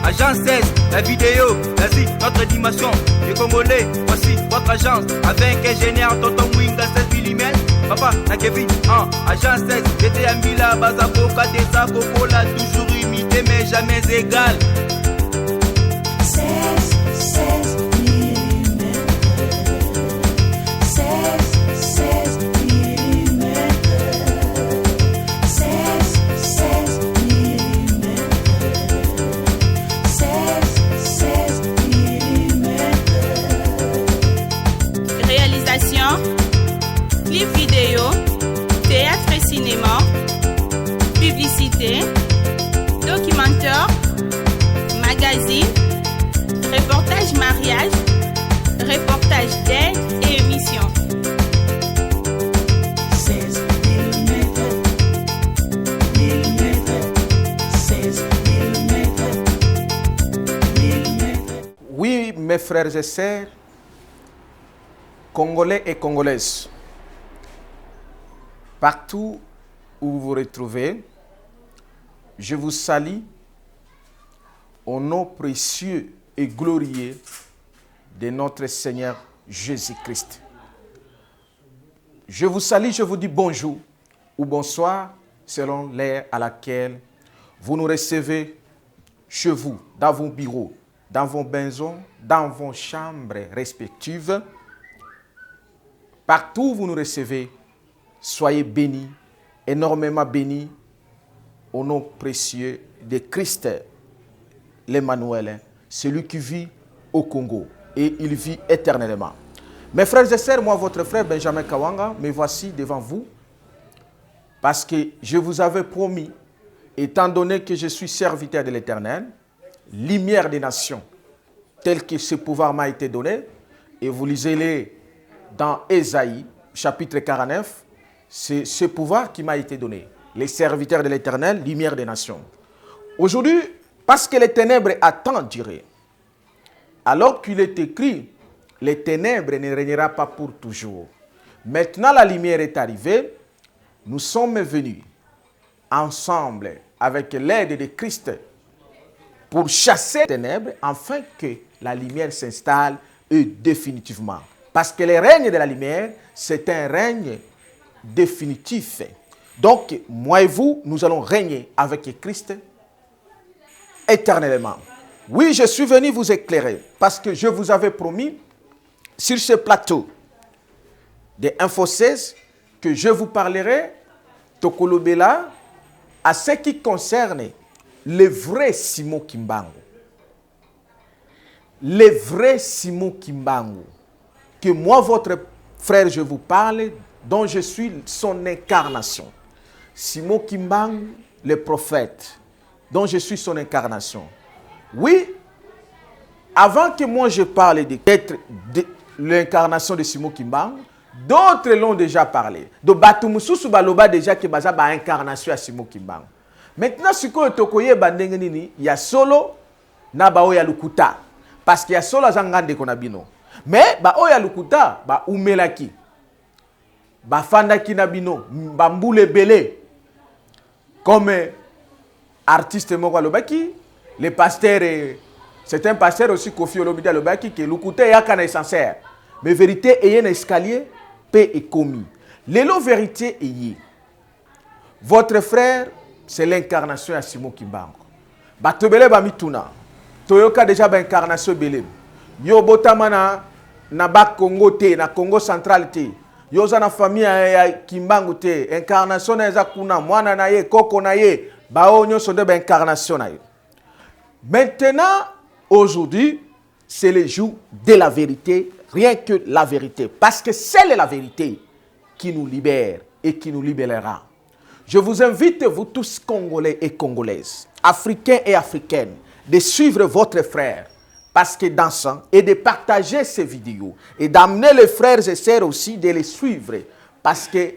Agence 16, la vidéo, vas-y, notre animation. Les Congolais, voici votre agence. Avec ingénieur, tonton Winga 16 mm. Papa, na Kevin, Agence 16, j'étais un Mila, Bazako, Kadesa, Kokola, toujours imité, mais jamais égal. 16 mm. 16 mm. 16 mm. 16 mm. Réalisation, clip vidéo, théâtre et cinéma, publicité, documentaire, magazine, reportage mariage, reportage d'aide et émission. 16 mm. 16 mm. Oui, mes frères et sœurs, Congolais et Congolaises, partout où vous vous retrouvez, je vous salue au nom précieux et glorieux de notre Seigneur Jésus-Christ. Je vous salue, je vous dis bonjour ou bonsoir selon l'heure à laquelle vous nous recevez chez vous, dans vos bureaux, dans vos maisons, dans vos chambres respectives. Partout où vous nous recevez, soyez bénis, énormément bénis, au nom précieux de Christ, l'Emmanuel, celui qui vit au Congo, et il vit éternellement. Mes frères et sœurs, moi, votre frère Benjamin Kawanga, me voici devant vous, parce que je vous avais promis, étant donné que je suis serviteur de l'Éternel, lumière des nations, tel que ce pouvoir m'a été donné, et vous lisez-les dans Ésaïe, chapitre 49, c'est ce pouvoir qui m'a été donné. Les serviteurs de l'Éternel, lumière des nations. Aujourd'hui, parce que les ténèbres a tant duré, alors qu'il est écrit, les ténèbres ne régnera pas pour toujours. Maintenant, la lumière est arrivée, nous sommes venus ensemble avec l'aide de Christ pour chasser les ténèbres afin que la lumière s'installe définitivement. Parce que le règne de la lumière, c'est un règne définitif. Donc, moi et vous, nous allons régner avec Christ éternellement. Oui, je suis venu vous éclairer parce que je vous avais promis sur ce plateau de Info 16 que je vous parlerai Tokolobela à ce qui concerne le vrai Simon Kimbangu. Le vrai Simon Kimbangu. Que moi, votre frère, je vous parle, dont je suis son incarnation. Simon Kimbangu, le prophète, dont je suis son incarnation. Oui, avant que moi je parle de l'incarnation de Simon Kimbangu, d'autres l'ont déjà parlé. De Batumususu Baloba déjà que baza ba incarnation à Simon Kimbangu. Maintenant, ce que tokoye bandengenini, il y a solo na ba oya lukuta parce qu'il y a solo zangande konabino. Mais ba oya lukuta ba umelaki. Ba fandaki nabino, ba mbule belé. Comme artiste moko lobaki, le pasteur, c'est un pasteur aussi Kofi Olomide lobaki que lukuta yakana est sincère. Mais vérité ayé un escalier paix est commis. L'élo vérité ayé. Votre frère, c'est l'incarnation à Simon Kimbangu. Batobele ba mituna. Toyoka déjà ba incarnation belé. Yo botamana na ba Congo te, na Congo central te. Yo za na famille ya Kimbangu te. Incarnation na eza kuna mwana na ye, koko na ye, ba onyo sonde ba incarnation na ye. Maintenant, aujourd'hui, c'est le jour de la vérité, rien que la vérité. Parce que c'est la vérité qui nous libère et qui nous libérera. Je vous invite, vous tous Congolais et Congolaises, Africains et Africaines, de suivre votre frère. Parce que dans ça, et de partager ces vidéos. Et d'amener les frères et sœurs aussi de les suivre. Parce que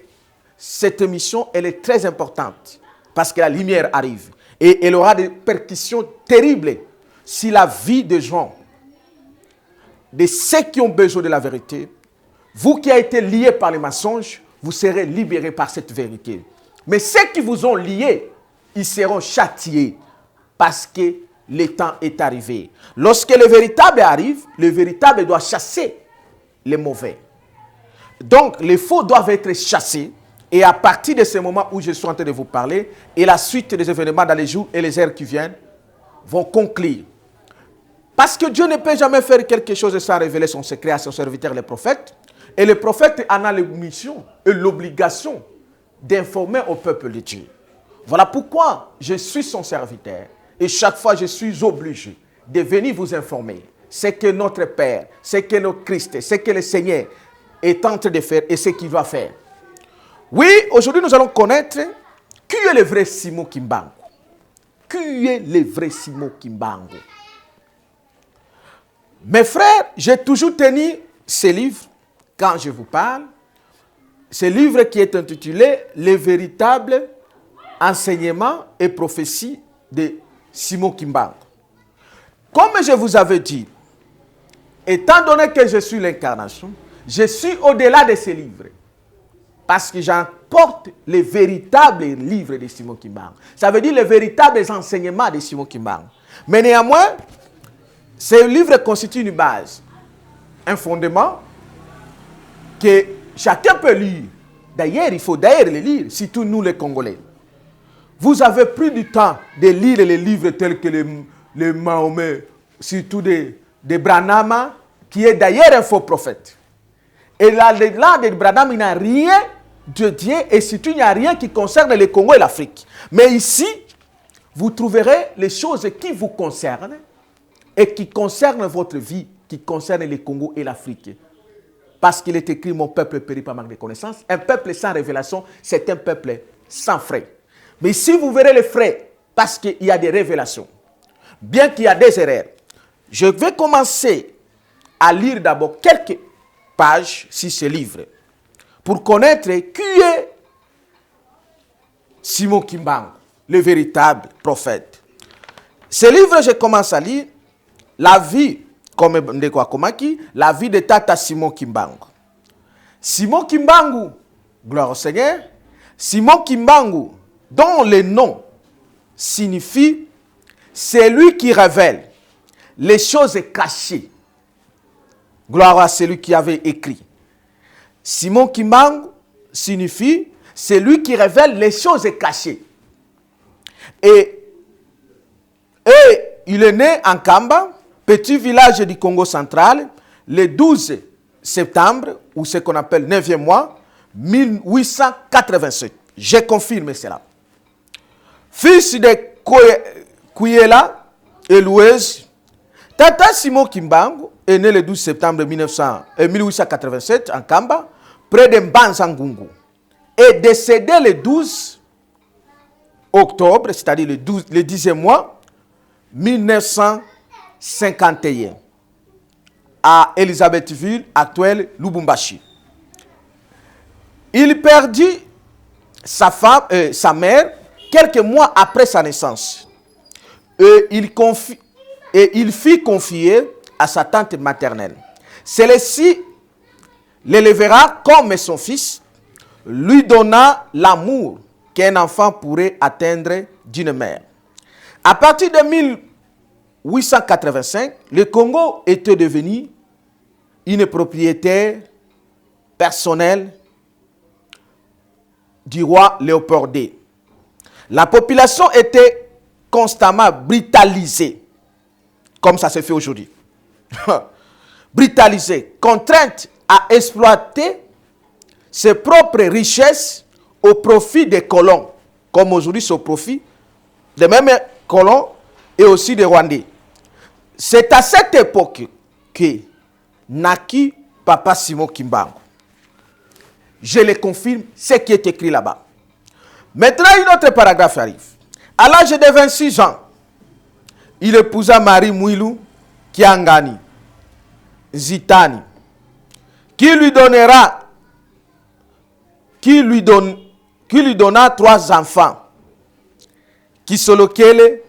cette émission, elle est très importante. Parce que la lumière arrive. Et elle aura des percussions terribles si la vie des gens, de ceux qui ont besoin de la vérité, vous qui avez été liés par les mensonges, vous serez libérés par cette vérité. Mais ceux qui vous ont liés, ils seront châtiés parce que le temps est arrivé. Lorsque le véritable arrive, le véritable doit chasser les mauvais. Donc, les faux doivent être chassés. Et à partir de ce moment où je suis en train de vous parler, et la suite des événements dans les jours et les heures qui viennent, vont conclure. Parce que Dieu ne peut jamais faire quelque chose sans révéler son secret à son serviteur, les prophètes. Et le prophète en a la mission et l'obligation d'informer au peuple de Dieu. Voilà pourquoi je suis son serviteur. Et chaque fois, je suis obligé de venir vous informer. C'est que notre Père, c'est que notre Christ, c'est que le Seigneur est en train de faire et ce qu'il va faire. Oui, aujourd'hui, nous allons connaître qui est le vrai Simon Kimbangu. Qui est le vrai Simon Kimbangu? Mes frères, j'ai toujours tenu ce livre, quand je vous parle, ce livre qui est intitulé « Les véritables enseignements et prophéties de Simon Kimbangu ». Comme je vous avais dit, étant donné que je suis l'incarnation, je suis au-delà de ce livre. Parce que j'emporte les véritables livres de Simon Kimbangu. Ça veut dire les véritables enseignements de Simon Kimbangu. Mais néanmoins, ce livre constitue une base, un fondement que chacun peut lire. D'ailleurs, il faut d'ailleurs le lire, surtout nous les Congolais. Vous avez pris du temps de lire les livres tels que les Mahomet, surtout de Branham, qui est d'ailleurs un faux prophète. Et là de Branham, il n'y a rien de Dieu et surtout il n'y a rien qui concerne le Congo et l'Afrique. Mais ici, vous trouverez les choses qui vous concernent et qui concernent votre vie, qui concernent le Congo et l'Afrique. Parce qu'il est écrit, mon peuple périt par manque de connaissances. Un peuple sans révélation, c'est un peuple sans frais. Mais ici, vous verrez les frais, parce qu'il y a des révélations. Bien qu'il y a des erreurs. Je vais commencer à lire d'abord quelques pages sur ce livre, pour connaître qui est Simon Kimbangu, le véritable prophète. Ce livre, je commence à lire la vie, comme Ndeko Akomaki, la vie de Tata Simon Kimbangu. Simon Kimbangu, gloire au Seigneur, Simon Kimbangu, dont le nom signifie celui qui révèle les choses cachées. Gloire à celui qui avait écrit. Simon Kimbangu signifie celui qui révèle les choses cachées. Et il est né en Kamba, petit village du Congo central, le 12 septembre, ou ce qu'on appelle 9e mois, 1887. Je confirme cela. Fils de Kuyela et Louise, Tata Simon Kimbangu est né le 12 septembre 1887 en Kamba, près de Mbanza-Ngungu, et décédé le 12 octobre, c'est-à-dire le 10e mois, 1951, à Elisabethville, actuelle Lubumbashi. Il perdit sa femme, sa mère, quelques mois après sa naissance. Et il fit confier à sa tante maternelle. Celle-ci l'élèvera comme son fils, lui donna l'amour qu'un enfant pourrait atteindre d'une mère. À partir de 1885, le Congo était devenu une propriété personnelle du roi Léopold II. La population était constamment brutalisée, comme ça se fait aujourd'hui. Brutalisée, contrainte à exploiter ses propres richesses au profit des colons, comme aujourd'hui c'est au profit des mêmes colons et aussi des Rwandais. C'est à cette époque que naquit Papa Simon Kimbangu. Je le confirme, ce qui est écrit là-bas. Maintenant, un autre paragraphe arrive. À l'âge de 26 ans, il épousa Marie Mouilou Kiangani Zitani, qui lui donna 3 enfants, qui sont lequel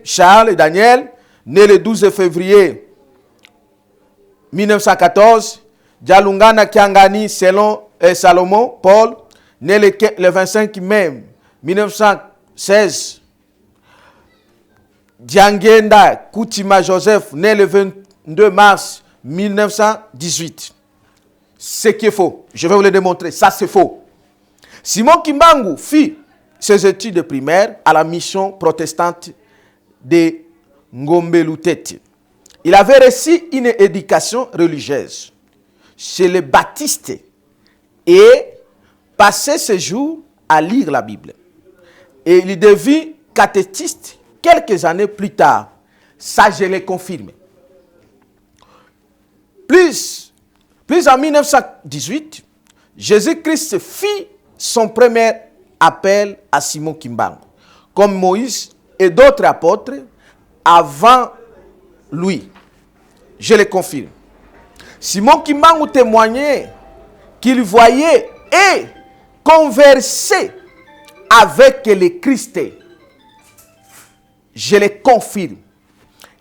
Charles et Daniel, né le 12 février 1914, Djalungana Kiangani Salomon Paul, né le 25 mai 1916, Diangenda Koutima Joseph, né le 22 mars 1918. Ce qui est faux. Je vais vous le démontrer. Ça, c'est faux. Simon Kimbangu fit ses études primaires à la mission protestante de Ngombe-Lutete. Il avait reçu une éducation religieuse chez les baptistes et passait ses jours à lire la Bible. Et il devint catéchiste quelques années plus tard. Ça, je le confirme. Plus en 1918, Jésus-Christ fit son premier appel à Simon Kimbangu, comme Moïse et d'autres apôtres avant lui. Je le confirme. Simon Kimbangu témoignait qu'il voyait et conversait avec le Christ. Je le confirme.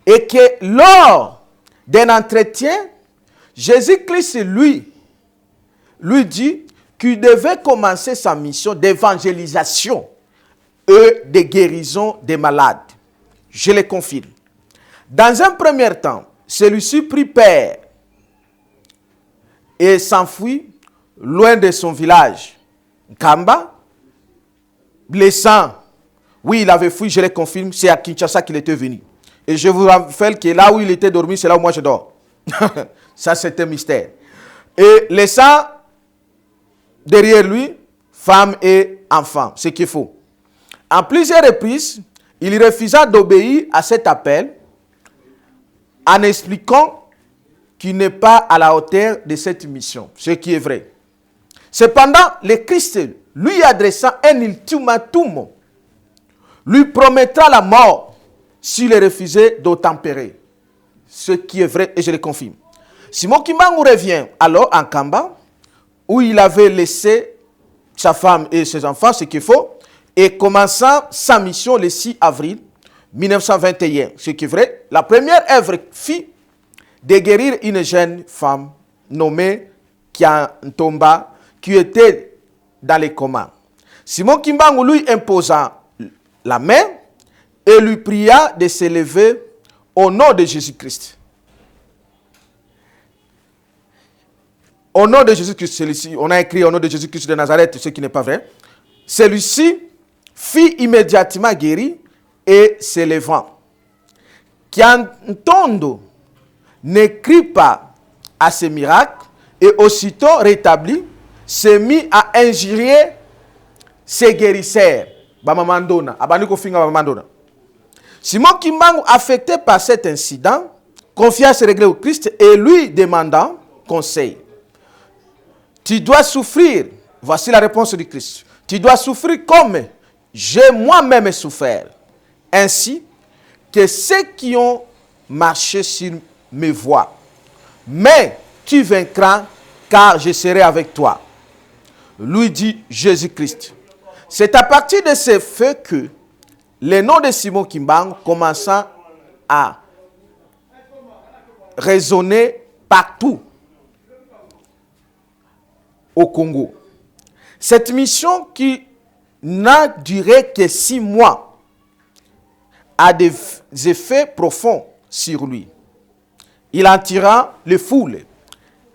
Et que lors d'un entretien, Jésus-Christ lui dit qu'il devait commencer sa mission d'évangélisation et de guérison des malades. Je le confirme. Dans un premier temps, celui-ci prit peur et s'enfuit loin de son village, Kamba, blessant. Oui, il avait fui, je le confirme, c'est à Kinshasa qu'il était venu. Et je vous rappelle que là où il était dormi, c'est là où moi je dors. Ça, c'est un mystère. Et laissant derrière lui femmes et enfants, ce qu'il faut. En plusieurs reprises, il refusa d'obéir à cet appel en expliquant qu'il n'est pas à la hauteur de cette mission, ce qui est vrai. Cependant, le Christ lui adressa un ultimatum, lui promettra la mort s'il refusait d'obtempérer, ce qui est vrai et je le confirme. Simon Kimbangu revient alors en Kamba, où il avait laissé sa femme et ses enfants, ce qu'il faut, et commençant sa mission le 6 avril 1921. Ce qui est vrai, la première œuvre fit de guérir une jeune femme nommée Kiantomba, qui était dans les comas. Simon Kimbangu lui imposa la main et lui pria de se lever au nom de Jésus-Christ. Au nom de Jésus-Christ, celui-ci, on a écrit au nom de Jésus-Christ de Nazareth, ce qui n'est pas vrai. Celui-ci fit immédiatement guéri et se levant. Kiantondo ne crie pas à ce miracle et aussitôt rétabli, se mit à injurier ses guérisseurs. Simon Kimbangu, affecté par cet incident, confia ses regrets au Christ et lui demandant conseil. Tu dois souffrir, voici la réponse du Christ. Tu dois souffrir comme j'ai moi-même souffert, ainsi que ceux qui ont marché sur mes voies. Mais tu vaincras, car je serai avec toi. Lui dit Jésus-Christ. C'est à partir de ce fait que le nom de Simon Kimbangu commença à résonner partout au Congo. Cette mission qui n'a duré que 6 mois a des effets profonds sur lui. Il en tira les foules,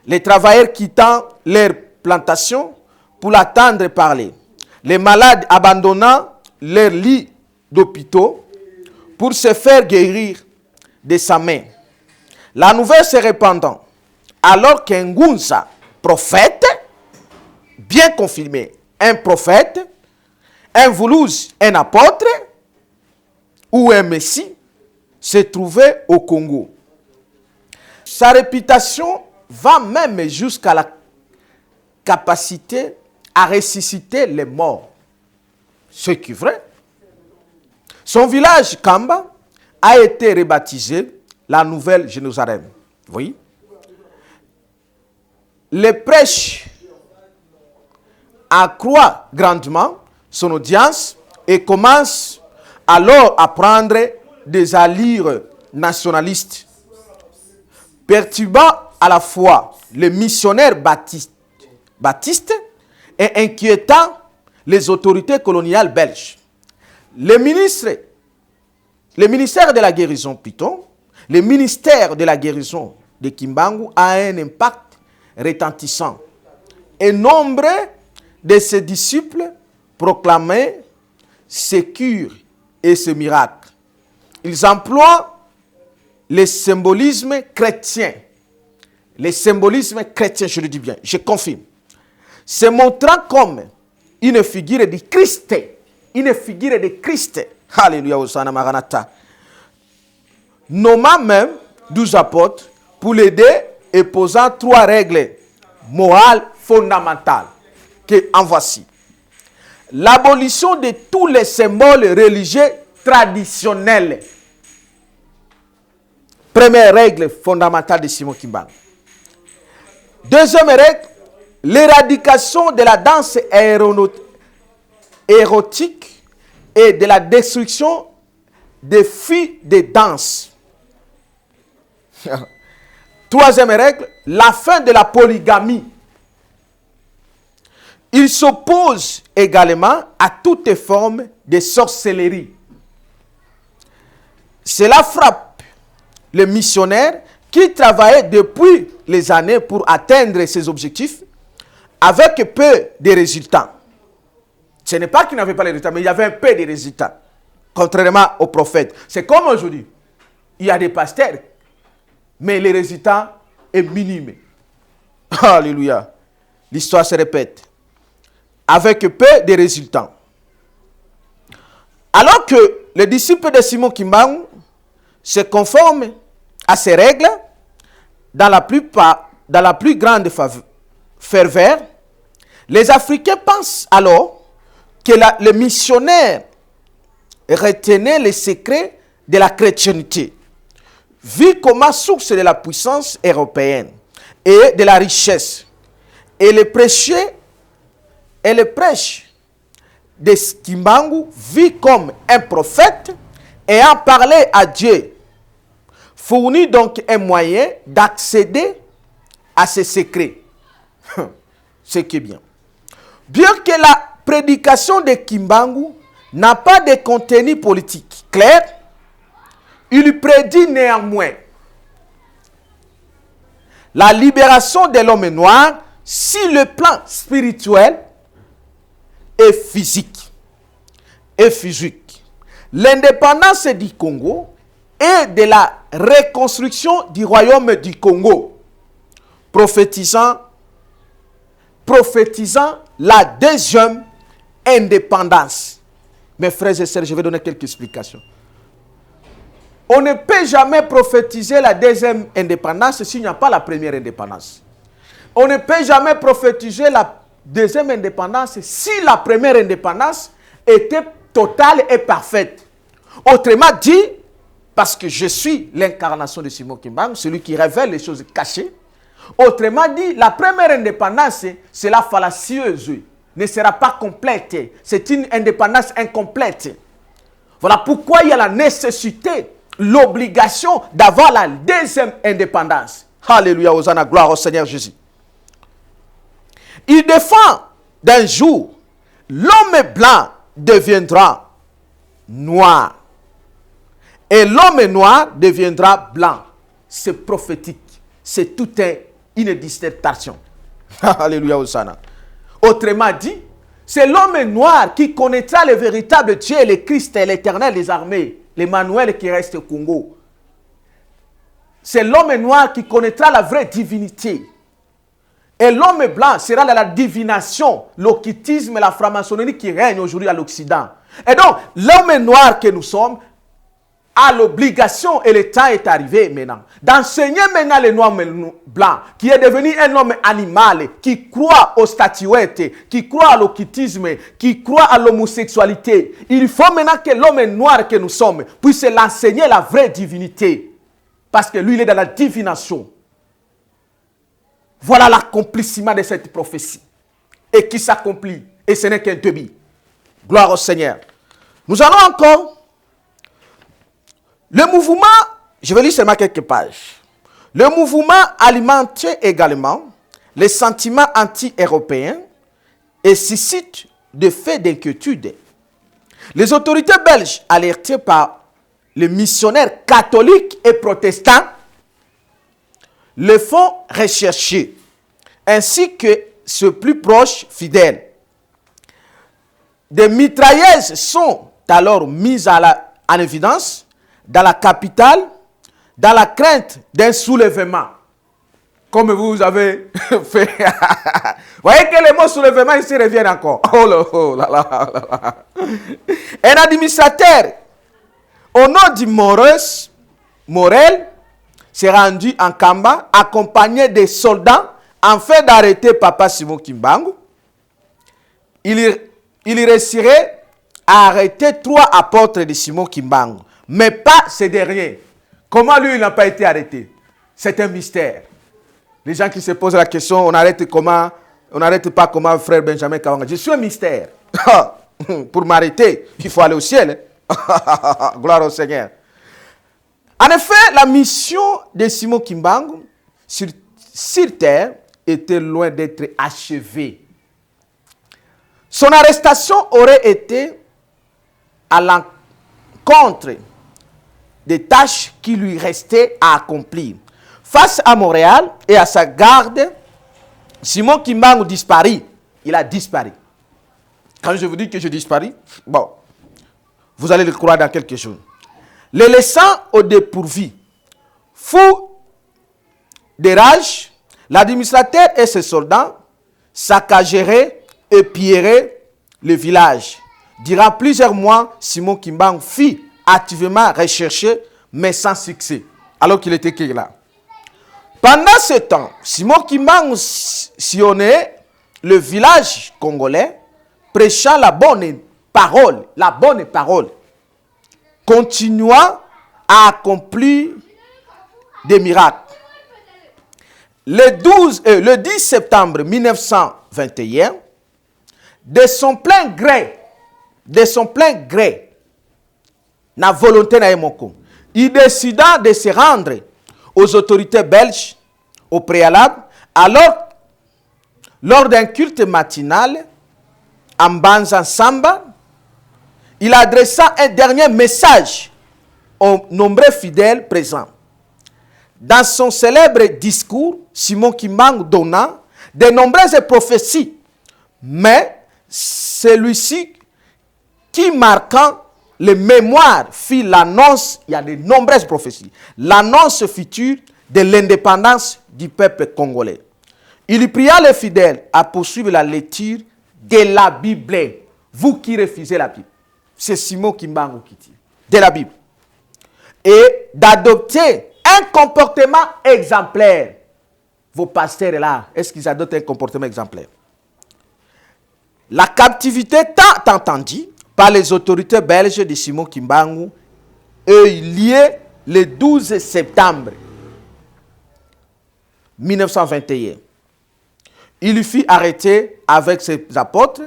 les travailleurs quittant leurs plantations pour l'attendre parler, les malades abandonnant leurs lits d'hôpitaux pour se faire guérir de sa main. La nouvelle se répandant, alors qu'un Ngunza, prophète, bien confirmé, un prophète, un Voulouz, un apôtre ou un messie, se trouvait au Congo. Sa réputation va même jusqu'à la capacité à ressusciter les morts. Ce qui est vrai. Son village, Kamba, a été rebaptisé la Nouvelle Jérusalem. Oui. Les prêches accroît grandement son audience et commence alors à prendre des allures nationalistes, perturbant à la fois les missionnaires baptistes et inquiétant les autorités coloniales belges. Les ministres le ministère de la guérison plutôt, le ministère de la guérison de Kimbangu a un impact retentissant. Et nombre de ses disciples proclamaient ces cures et ces miracles. Ils emploient le symbolisme chrétien. Le symbolisme chrétien, je le dis bien, je confirme. Se montrant comme une figure de Christ. Une figure de Christ. Alléluia, Hosanna Maranatha. Nommant même 12 apôtres pour l'aider et posant 3 règles morales fondamentales. Que en voici. L'abolition de tous les symboles religieux traditionnels. Première règle fondamentale de Simon Kimbangu. Deuxième règle, l'éradication de la danse érotique et de la destruction des filles de danse. Troisième règle, la fin de la polygamie. Il s'oppose également à toute forme de sorcellerie. Cela frappe les missionnaires qui travaillaient depuis les années pour atteindre ces objectifs avec peu de résultats. Ce n'est pas qu'ils n'avaient pas les résultats, mais il y avait un peu de résultats, contrairement aux prophètes. C'est comme aujourd'hui. Il y a des pasteurs, mais les résultats sont minimes. Alléluia. L'histoire se répète. Avec peu de résultats. Alors que les disciples de Simon Kimbangu se conforment à ces règles dans la plus grande ferveur, les Africains pensent alors que les missionnaires retenaient les secrets de la chrétienté, vu comme source de la puissance européenne et de la richesse, et le prêche de Kimbangu vu comme un prophète ayant parlé à Dieu, fournit donc un moyen d'accéder à ces secrets. Ce qui est bien. Bien que la prédication de Kimbangu n'a pas de contenu politique clair, il prédit néanmoins la libération de l'homme noir sur le plan spirituel et physique. L'indépendance du Congo et de la reconstruction du royaume du Congo, prophétisant la deuxième indépendance. Mes frères et sœurs, je vais donner quelques explications. On ne peut jamais prophétiser la deuxième indépendance s'il n'y a pas la première indépendance. On ne peut jamais prophétiser la deuxième indépendance si la première indépendance était totale et parfaite. Autrement dit, parce que je suis l'incarnation de Simon Kimbangu, celui qui révèle les choses cachées. Autrement dit, la première indépendance, c'est la fallacieuse, ne sera pas complète. C'est une indépendance incomplète. Voilà pourquoi il y a la nécessité, l'obligation d'avoir la deuxième indépendance. Alléluia, Hosanna, gloire au Seigneur Jésus. Il défend d'un jour, l'homme blanc deviendra noir. Et l'homme noir deviendra blanc. C'est prophétique. C'est toute une dissertation. Alléluia, Hosanna. Autrement dit, c'est l'homme noir qui connaîtra le véritable Dieu, le Christ et l'Éternel des armées, l'Emmanuel qui reste au Congo. C'est l'homme noir qui connaîtra la vraie divinité. Et l'homme blanc sera dans la divination, l'occultisme et la franc-maçonnerie qui règnent aujourd'hui à l'Occident. Et donc, l'homme noir que nous sommes a l'obligation, et le temps est arrivé maintenant, d'enseigner maintenant le noir blanc, qui est devenu un homme animal, qui croit aux statuettes, qui croit à l'occultisme, qui croit à l'homosexualité. Il faut maintenant que l'homme noir que nous sommes puisse l'enseigner la vraie divinité. Parce que lui, il est dans la divination. Voilà l'accomplissement de cette prophétie. Et qui s'accomplit. Et ce n'est qu'un début. Gloire au Seigneur. Nous allons encore. Le mouvement, je vais lire seulement quelques pages. Le mouvement alimentait également les sentiments anti-européens et suscite de faits d'inquiétude. Les autorités belges, alertées par les missionnaires catholiques et protestants le font rechercher, ainsi que ses plus proches fidèles. Des mitrailleuses sont alors mises en évidence dans la capitale, dans la crainte d'un soulèvement. Comme vous avez fait. Vous voyez que le mot soulèvement ici revient encore. Oh là là. Un administrateur au nom du Morel s'est rendu en Kamba accompagné des soldats afin d'arrêter Papa Simon Kimbangu. Il réussirait à arrêter 3 apôtres de Simon Kimbangu, mais pas ces derniers. Comment lui, il n'a pas été arrêté? C'est un mystère. Les gens qui se posent la question, on n'arrête pas comment frère Benjamin Kawanga. Je suis un mystère. Pour m'arrêter, il faut aller au ciel. Gloire au Seigneur. En effet, la mission de Simon Kimbangu sur terre était loin d'être achevée. Son arrestation aurait été à l'encontre des tâches qui lui restaient à accomplir. Face à Montréal et à sa garde, Simon Kimbangu disparut. Il a disparu. Quand je vous dis que je disparu, bon, vous allez le croire dans quelque chose. Les laissant au dépourvu, fou de rage, l'administrateur et ses soldats saccageraient et pilleraient le village. Durant plusieurs mois, Simon Kimbangu fut activement recherché, mais sans succès, alors qu'il était là. Pendant ce temps, Simon Kimbangu sillonnait le village congolais, prêchant la bonne parole, continuant à accomplir des miracles. Le 10 septembre 1921, de son plein gré, na volonté na Emoko, il décida de se rendre aux autorités belges au préalable. Alors, lors d'un culte matinal en Banza Samba, il adressa un dernier message aux nombreux fidèles présents. Dans son célèbre discours, Simon Kimbangu donna de nombreuses prophéties, mais celui-ci qui marquant les mémoires fit l'annonce, il y a de nombreuses prophéties, l'annonce future de l'indépendance du peuple congolais. Il pria les fidèles à poursuivre la lecture de la Bible. Vous qui refusez la Bible, c'est Simon Kimbangu qui dit, de la Bible. Et d'adopter un comportement exemplaire. Vos pasteurs là, est-ce qu'ils adoptent un comportement exemplaire? La captivité tant entendue par les autorités belges de Simon Kimbangu est liée le 12 septembre 1921. Il fut arrêté avec ses apôtres.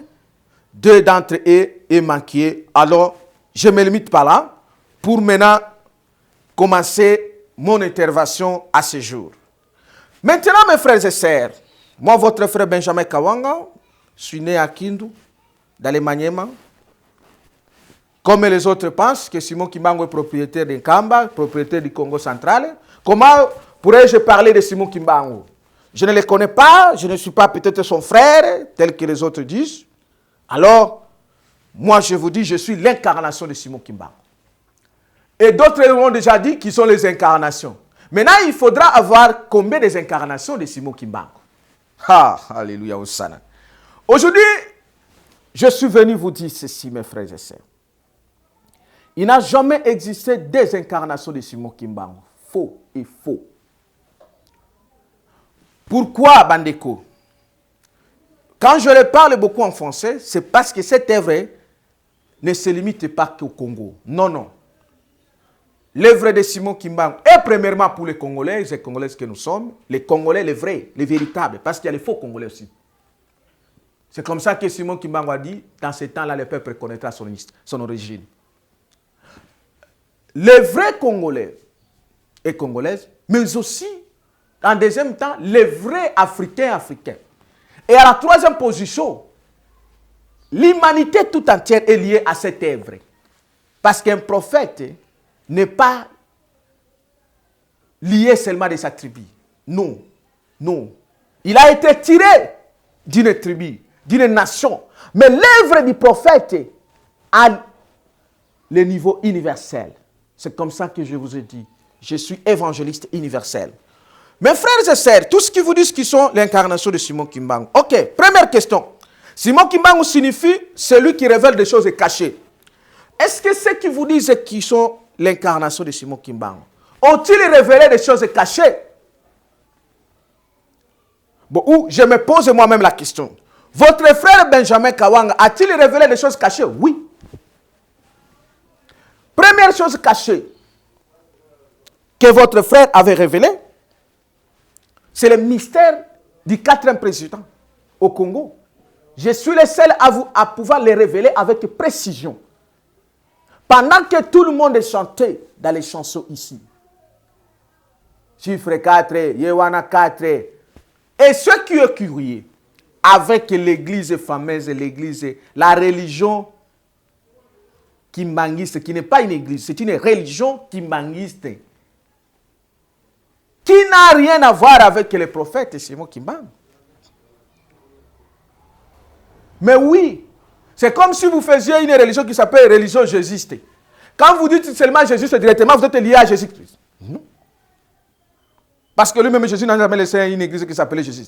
2 d'entre eux est manqué. Alors, je me limite par là pour maintenant commencer mon intervention à ce jour. Maintenant, mes frères et sœurs, moi, votre frère Benjamin Kawanga, je suis né à Kindu, dans les Maniema. Comme les autres pensent que Simon Kimbangu est propriétaire de Kamba, propriétaire du Congo central, comment pourrais-je parler de Simon Kimbangu? Je ne le connais pas, je ne suis pas peut-être son frère, tel que les autres disent. Alors, moi je vous dis, je suis l'incarnation de Simon Kimbangu. Et d'autres ont déjà dit qu'ils sont les incarnations. Maintenant, il faudra avoir combien des incarnations de Simon Kimbangu? Ah, alléluia, Hosanna. Aujourd'hui, je suis venu vous dire ceci, mes frères et sœurs. Il n'a jamais existé des incarnations de Simon Kimbangu. Faux et faux. Pourquoi, Bandeko? Quand je le parle beaucoup en français, c'est parce que cette œuvre ne se limite pas qu'au Congo. Non, non. L'œuvre de Simon Kimbangu est premièrement pour les Congolais, les Congolaises que nous sommes, les Congolais, les vrais, les véritables, parce qu'il y a les faux Congolais aussi. C'est comme ça que Simon Kimbangu a dit, dans ce temps-là, le peuple connaîtra son origine. Les vrais Congolais et Congolaises, mais aussi, en deuxième temps, les vrais Africains. Et à la troisième position, l'humanité tout entière est liée à cette œuvre. Parce qu'un prophète n'est pas lié seulement de sa tribu. Non, non. Il a été tiré d'une tribu, d'une nation. Mais l'œuvre du prophète a le niveau universel. C'est comme ça que je vous ai dit. Je suis évangéliste universel. Mes frères et sœurs, tous ce qui vous disent qu'ils sont l'incarnation de Simon Kimbangu. Ok, première question. Simon Kimbangu signifie celui qui révèle des choses cachées. Est-ce que ceux qui vous disent qu'ils sont l'incarnation de Simon Kimbangu ont-ils révélé des choses cachées? Bon, ou je me pose moi-même la question. Votre frère Benjamin Kawanga a-t-il révélé des choses cachées? Oui. Première chose cachée que votre frère avait révélée, c'est le mystère du 4e président au Congo. Je suis le seul à pouvoir les révéler avec précision. Pendant que tout le monde chantait dans les chansons ici. Chiffre 4, Yewana 4. Et ce qui est curieux, avec l'église fameuse, l'église, la religion kimbanguiste, qui n'est pas une église, c'est une religion kimbanguiste, qui n'a rien à voir avec les prophètes Simon Kimbangu. Mais oui, c'est comme si vous faisiez une religion qui s'appelle religion jésuiste. Quand vous dites seulement Jésus, directement vous êtes lié à Jésus-Christ. Non. Parce que lui-même, Jésus n'a jamais laissé une église qui s'appelait Jésus.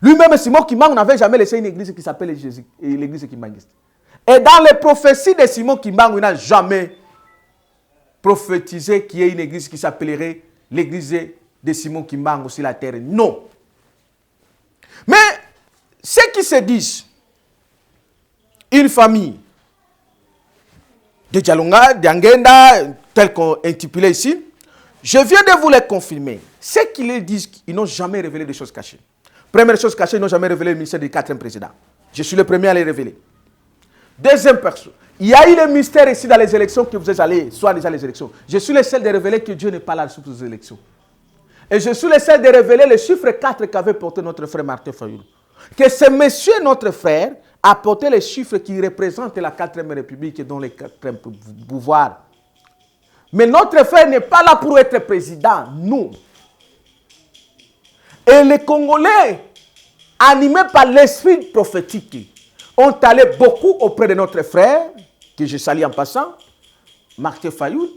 Lui-même, Simon Kimbangu n'avait jamais laissé une église qui s'appelait Jésus, l'église kimbanguiste. Et dans les prophéties de Simon Kimbangu, il n'a jamais prophétisé qu'il y ait une église qui s'appellerait l'église de Simon Kimbangu sur la terre. Non. Mais ceux qui se disent une famille de Djalunga, d'Angenda, tel qu'on intitulé ici, je viens de vous les confirmer. Ceux qui les disent, ils n'ont jamais révélé des choses cachées. Première chose cachée, ils n'ont jamais révélé le mystère du 4e président. Je suis le premier à les révéler. Deuxième personne, il y a eu le mystère ici dans les élections que vous êtes allés, soit déjà les élections. Je suis le seul de révéler que Dieu n'est pas là sous les élections. Et je suis le seul de révéler le chiffre 4 qu'avait porté notre frère Martin Fayoulou. Que ce monsieur, notre frère, a porté les chiffres qui représentent la 4e République dont les 4e pouvoirs. Mais notre frère n'est pas là pour être président, non. Et les Congolais, animés par l'esprit prophétique, ont allé beaucoup auprès de notre frère, que je salue en passant, Martin Fayoulou,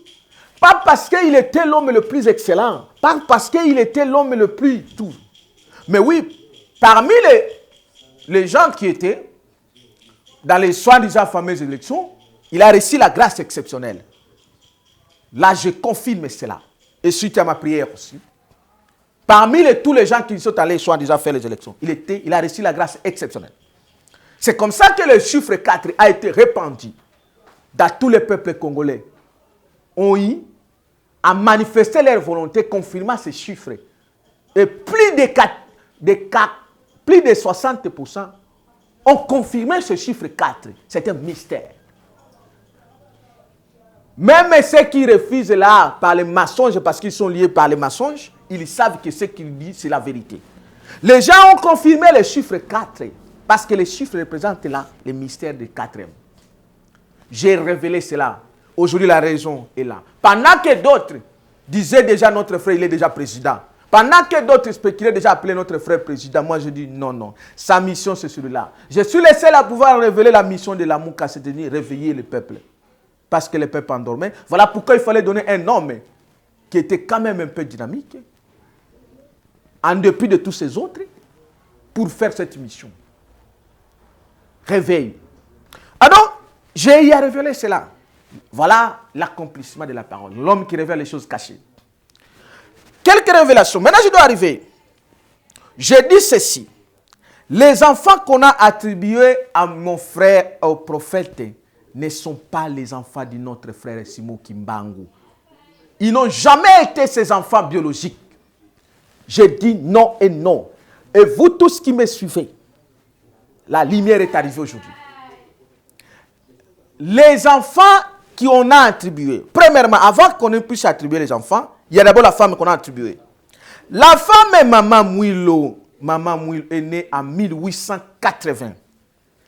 pas parce qu'il était l'homme le plus excellent, pas parce qu'il était l'homme le plus tout. Mais oui, parmi les gens qui étaient dans les soi-disant fameuses élections, il a reçu la grâce exceptionnelle. Là, je confirme cela. Et suite à ma prière aussi. Parmi tous les gens qui sont allés soi-disant faire les élections, il a reçu la grâce exceptionnelle. C'est comme ça que le chiffre 4 a été répandu dans tous les peuples congolais. Ont eu à manifester leur volonté confirmant ces chiffres. Et plus de 60% ont confirmé ce chiffre 4. C'est un mystère. Même ceux qui refusent là par les mensonges, parce qu'ils sont liés par les mensonges, ils savent que ce qu'ils disent, c'est la vérité. Les gens ont confirmé le chiffre 4, parce que les chiffres représentent là le mystère du 4e. J'ai révélé cela. Aujourd'hui, la raison est là. Pendant que d'autres disaient déjà notre frère, il est déjà président. Pendant que d'autres spéculaient déjà appeler notre frère président, moi je dis non, non. Sa mission, c'est celui-là. Je suis le seul à pouvoir révéler la mission de l'amour, c'est-à-dire réveiller le peuple. Parce que le peuple endormait. Voilà pourquoi il fallait donner un homme qui était quand même un peu dynamique, en dépit de tous ces autres, pour faire cette mission. Réveil. Alors, j'ai y à révéler cela. Voilà l'accomplissement de la parole. L'homme qui révèle les choses cachées. Quelques révélations. Maintenant, je dois arriver. Je dis ceci. Les enfants qu'on a attribués à mon frère, au prophète, ne sont pas les enfants de notre frère Simon Kimbangu. Ils n'ont jamais été ses enfants biologiques. Je dis non et non. Et vous tous qui me suivez, la lumière est arrivée aujourd'hui. Les enfants qu'on a attribués, premièrement, avant qu'on puisse attribuer les enfants, il y a d'abord la femme qu'on a attribuée. La femme est Maman Mouilo. Maman Mouilo est née en 1880.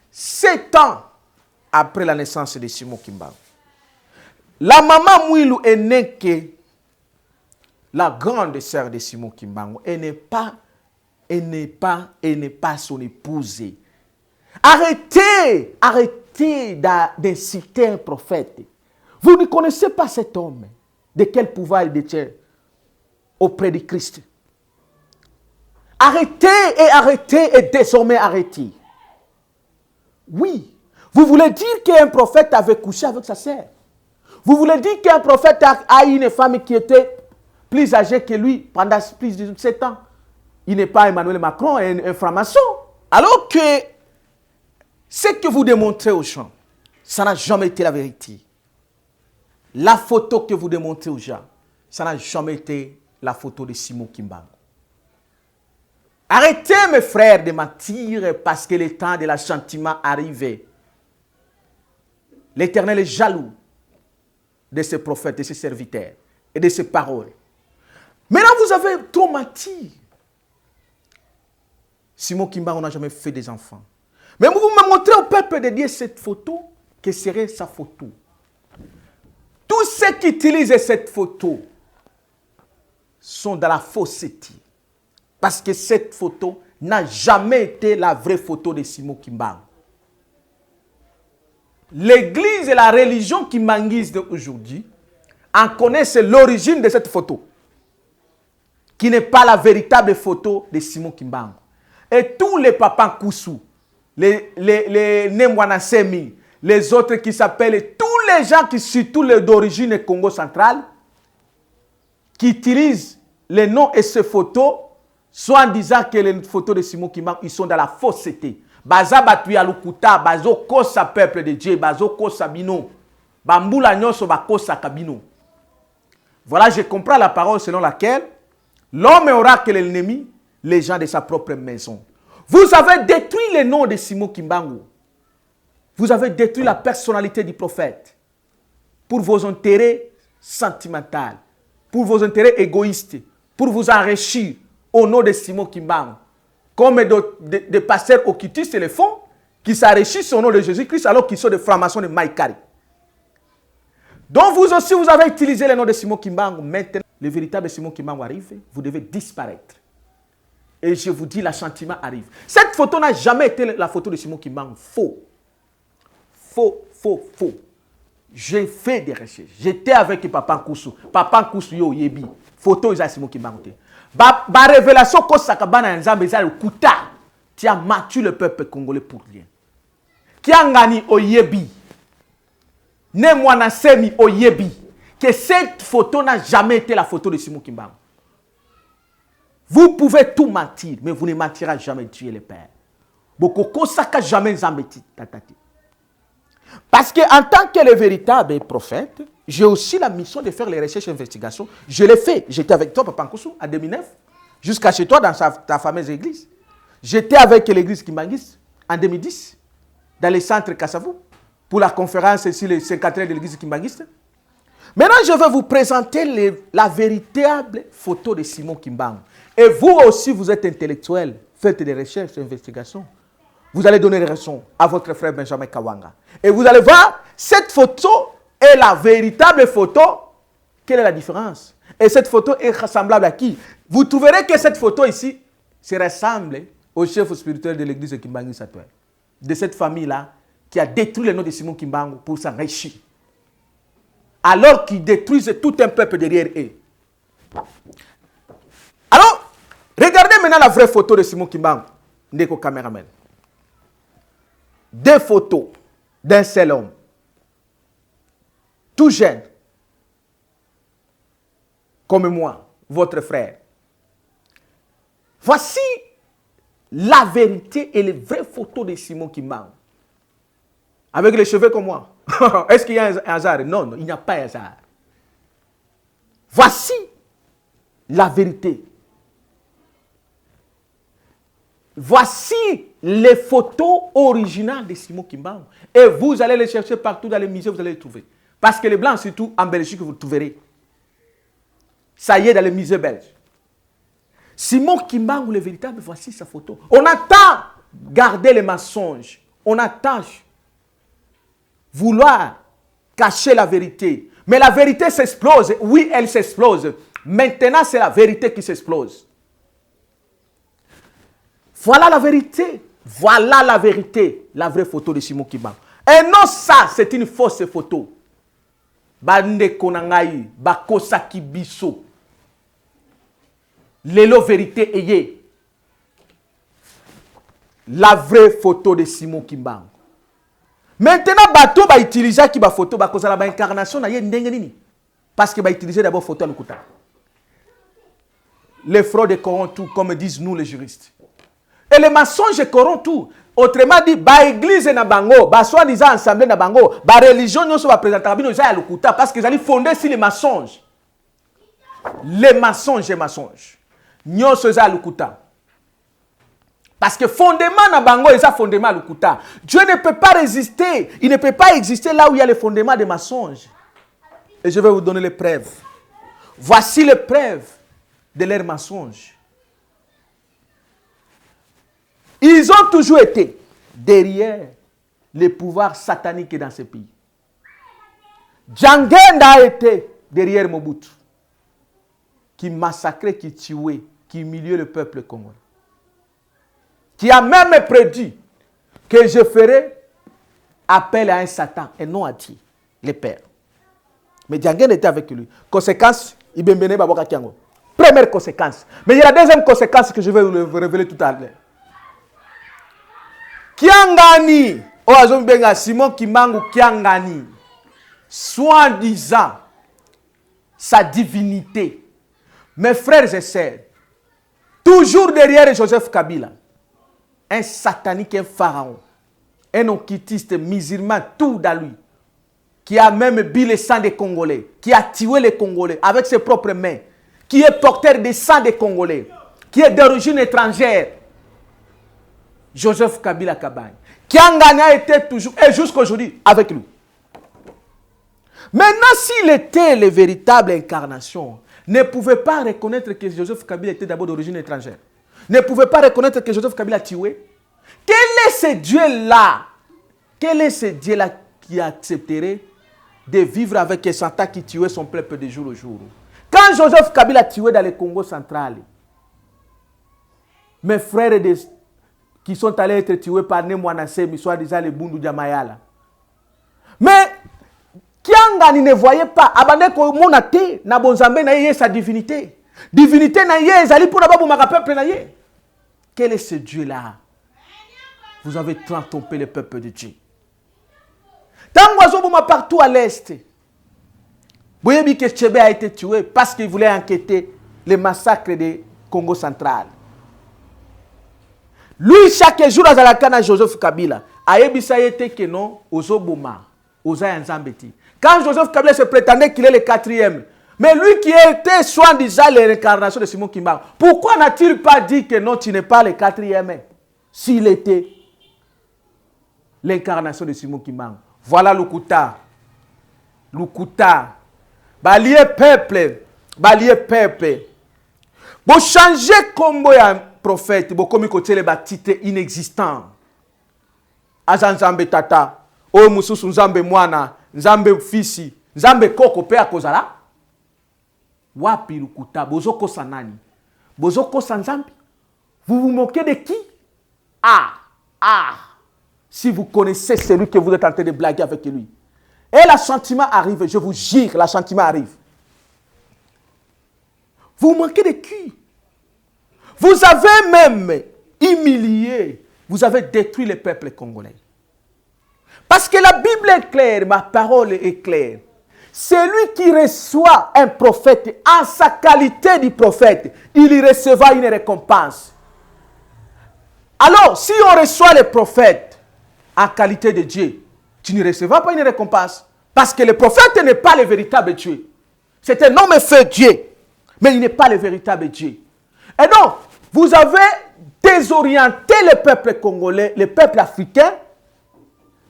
7 ans après la naissance de Simon Kimbangu. La maman Mouilou est née que la grande sœur de Simon Kimbangu. Elle n'est pas son épouse. Arrêtez d'inciter un prophète. Vous ne connaissez pas cet homme. De quel pouvoir il détient auprès de Christ. Arrêtez et désormais arrêtez. Oui. Vous voulez dire qu'un prophète avait couché avec sa sœur. Vous voulez dire qu'un prophète a eu une femme qui était plus âgée que lui pendant plus de 7 ans. Il n'est pas Emmanuel Macron, un franc-maçon. Alors que ce que vous démontrez aux gens, ça n'a jamais été la vérité. La photo que vous démontrez aux gens, ça n'a jamais été la photo de Simon Kimbangu. Arrêtez, mes frères, de mentir parce que le temps de l'assentiment arrive. L'Éternel est jaloux de ses prophètes, de ses serviteurs et de ses paroles. Maintenant, vous avez trop menti. Simon Kimbangu n'a jamais fait des enfants. Mais vous me montrez au peuple de Dieu cette photo, que serait sa photo. Tous ceux qui utilisent cette photo sont dans la fausseté. Parce que cette photo n'a jamais été la vraie photo de Simon Kimbangu. L'église et la religion kimbanguiste d'aujourd'hui en connaissent l'origine de cette photo, qui n'est pas la véritable photo de Simon Kimbangu. Et tous les papas Koussou, les Nemwanasemi, les autres qui s'appellent, tous les gens qui sont tous d'origine Congo central, qui utilisent les noms et ces photos, soit en disant que les photos de Simon Kimbangu, ils sont dans la fausseté. Baza batuya lukuta, bazo kosa peuple de Dieu, bazo kosa bino, bambula nyoso bakosa kabino. Voilà, je comprends la parole selon laquelle l'homme aura que l'ennemi, les gens de sa propre maison. Vous avez détruit le nom de Simon Kimbangu. Vous avez détruit la personnalité du prophète pour vos intérêts sentimentaux, pour vos intérêts égoïstes, pour vous enrichir au nom de Simon Kimbangu. Comme des pasteurs occultistes le font, qui s'enrichissent au nom de Jésus-Christ alors qu'ils sont des francs-maçons de Maïkari. Donc vous aussi, vous avez utilisé le nom de Simon Kimbangu. Maintenant, le véritable Simon Kimbangu arrive, vous devez disparaître. Et je vous dis, l'assentiment arrive. Cette photo n'a jamais été la photo de Simon Kimbangu. Faux. Faux. J'ai fait des recherches. J'étais avec Papa Nkoussou. Papa Nkoussou yo yebi. Photo de Simon Kimbangu. Ba révélation ko sakabana nzambe za le kuta. Tu as battu le peuple congolais pour rien. Qui a ngani oyebi. Ne mwana semi oyebi. Que cette photo n'a jamais été la photo de Simon Kimbangu. Vous pouvez tout mentir, mais vous ne mentirez jamais Dieu le Père. Bokoko saka jamais nzambe tatati. Parce qu'en tant que le véritable prophète, j'ai aussi la mission de faire les recherches et investigations. Je l'ai fait. J'étais avec toi, Papa Nkoussou, en 2009, jusqu'à chez toi, dans ta fameuse église. J'étais avec l'église Kimbanguiste en 2010, dans le centre Kassavou, pour la conférence sur les 50 ans de l'église Kimbanguiste. Maintenant, je vais vous présenter la véritable photo de Simon Kimbangu. Et vous aussi, vous êtes intellectuel, faites des recherches et investigations. Vous allez donner raison à votre frère Benjamin Kawanga. Et vous allez voir, cette photo est la véritable photo. Quelle est la différence? Et cette photo est ressemblable à qui? Vous trouverez que cette photo ici se ressemble au chef spirituel de l'église de Kimbangu Satouel. De cette famille-là qui a détruit le nom de Simon Kimbangu pour s'enrichir. Alors qu'ils détruisent tout un peuple derrière eux. Alors, regardez maintenant la vraie photo de Simon Kimbangu. Ndeko caméraman. Deux photos d'un seul homme. Tout jeune. Comme moi, votre frère. Voici la vérité et les vraies photos de Simon Kimbangu. Avec les cheveux comme moi. Est-ce qu'il y a un hasard? Non, il n'y a pas un hasard. Voici la vérité. Voici les photos originales de Simon Kimbangu. Et vous allez les chercher partout dans les musées, vous allez les trouver. Parce que les blancs, surtout en Belgique, vous le trouverez. Ça y est, dans les musées belges. Simon Kimbangu, le véritable, voici sa photo. On attend garder les mensonges. On attend vouloir cacher la vérité. Mais la vérité s'explose. Oui, elle s'explose. Maintenant, c'est la vérité qui s'explose. Voilà la vérité. Voilà la vérité. La vraie photo de Simon Kimbangu. Et non, ça, c'est une fausse photo. Bande konangai, bakosaki biso. Lelo vérité eye. La vraie photo de Simon Kimbangu. Maintenant, bateau va utiliser qui ba photo, ba cause la incarnation na ye ndenge nini. Parce que va utiliser d'abord photo à l'okuta. Les fraudes corrompent tout, comme disent nous les juristes. Et les mensonges corrompent tout. Autrement dit, ba église na bango, ba soi-disant assemblée na bango, ba religion nous va présenter bino za l'okuta parce que ils allaient fonder sur les mensonges. Les mensonges et mensonges. Nyo za l'okuta. Parce que fondement na bango, ils ont fondement l'okuta. Dieu ne peut pas résister. Il ne peut pas exister là où il y a le fondement des mensonges. Et je vais vous donner les preuves. Voici les preuves de leurs mensonges. Ils ont toujours été derrière les pouvoirs sataniques dans ce pays. Djangenda a été derrière Mobutu, qui massacrait, qui tuait, qui humiliait le peuple congolais. Qui a même prédit que je ferai appel à un Satan et non à Dieu, le Père. Mais Djangenda était avec lui. Conséquence, Ibembene Baboka Kiango. Première conséquence. Mais il y a la deuxième conséquence que je vais vous révéler tout à l'heure. Kiangani, Oazombenga Simon Kimbangu Kiangani, soi-disant sa divinité. Mes frères et sœurs, toujours derrière Joseph Kabila, un satanique, un pharaon, un occultiste musulman, tout dans lui, qui a même bu le sang des Congolais, qui a tué les Congolais avec ses propres mains, qui est porteur des sang des Congolais, qui est d'origine étrangère. Joseph Kabila Kabagne, qui a été toujours et jusqu'aujourd'hui avec lui. Maintenant, s'il était la véritable incarnation, ne pouvait pas reconnaître que Joseph Kabila était d'abord d'origine étrangère. Ne pouvait pas reconnaître que Joseph Kabila a tué. Quel est ce Dieu-là? Quel est ce Dieu-là qui accepterait de vivre avec un Satan qui tuait son peuple de jour au jour? Quand Joseph Kabila a tué dans le Congo central, mes frères qui sont allés être tués par Nemwanasemi, soit-disant les Bundu Djamayala. Mais Kiangani ne voyait pas. Abandé ko monate na bonzambe na yé sa divinité. Divinité na yé ezali pour n'ababu maka peuple na yé. Quel est ce Dieu-là? Vous avez trompé le peuple de Dieu. Tango bouma partout à l'est. Boyebi que Tchebe a été tué parce qu'il voulait enquêter les massacres du Congo central. Lui, chaque jour, à la canne Joseph Kabila, a été que non, aux Oboma, aux Ayanzambeti. Quand Joseph Kabila se prétendait qu'il est le quatrième, mais lui qui était soi-disant l'incarnation de Simon Kimbangu, pourquoi n'a-t-il pas dit que non, tu n'es pas le quatrième s'il était l'incarnation de Simon Kimbangu? Voilà l'Ukuta. L'Ukuta. Balié peuple. Balié peuple. Vous changez combo ya prophète, vous comme côté les titres inexistants. Azan Nzambe tata, o mususu Nzambe mwana, Nzambe fisi, Nzambe koko pe akozala. Wapi Lukuta, bozoko sanani. Bozoko Nzambe. Vous vous moquez de qui? Si vous connaissez celui que vous êtes en train de blaguer avec lui. Et l'assentiment arrive, je vous jure, l'assentiment arrive. Vous manquez de qui? Vous avez même humilié, vous avez détruit le peuple congolais. Parce que la Bible est claire, ma parole est claire. Celui qui reçoit un prophète en sa qualité de prophète, il y recevra une récompense. Alors, si on reçoit le prophète en qualité de Dieu, tu ne recevras pas une récompense. Parce que le prophète n'est pas le véritable Dieu. C'est un homme fait Dieu, mais il n'est pas le véritable Dieu. Et donc, vous avez désorienté le peuple congolais, le peuple africain,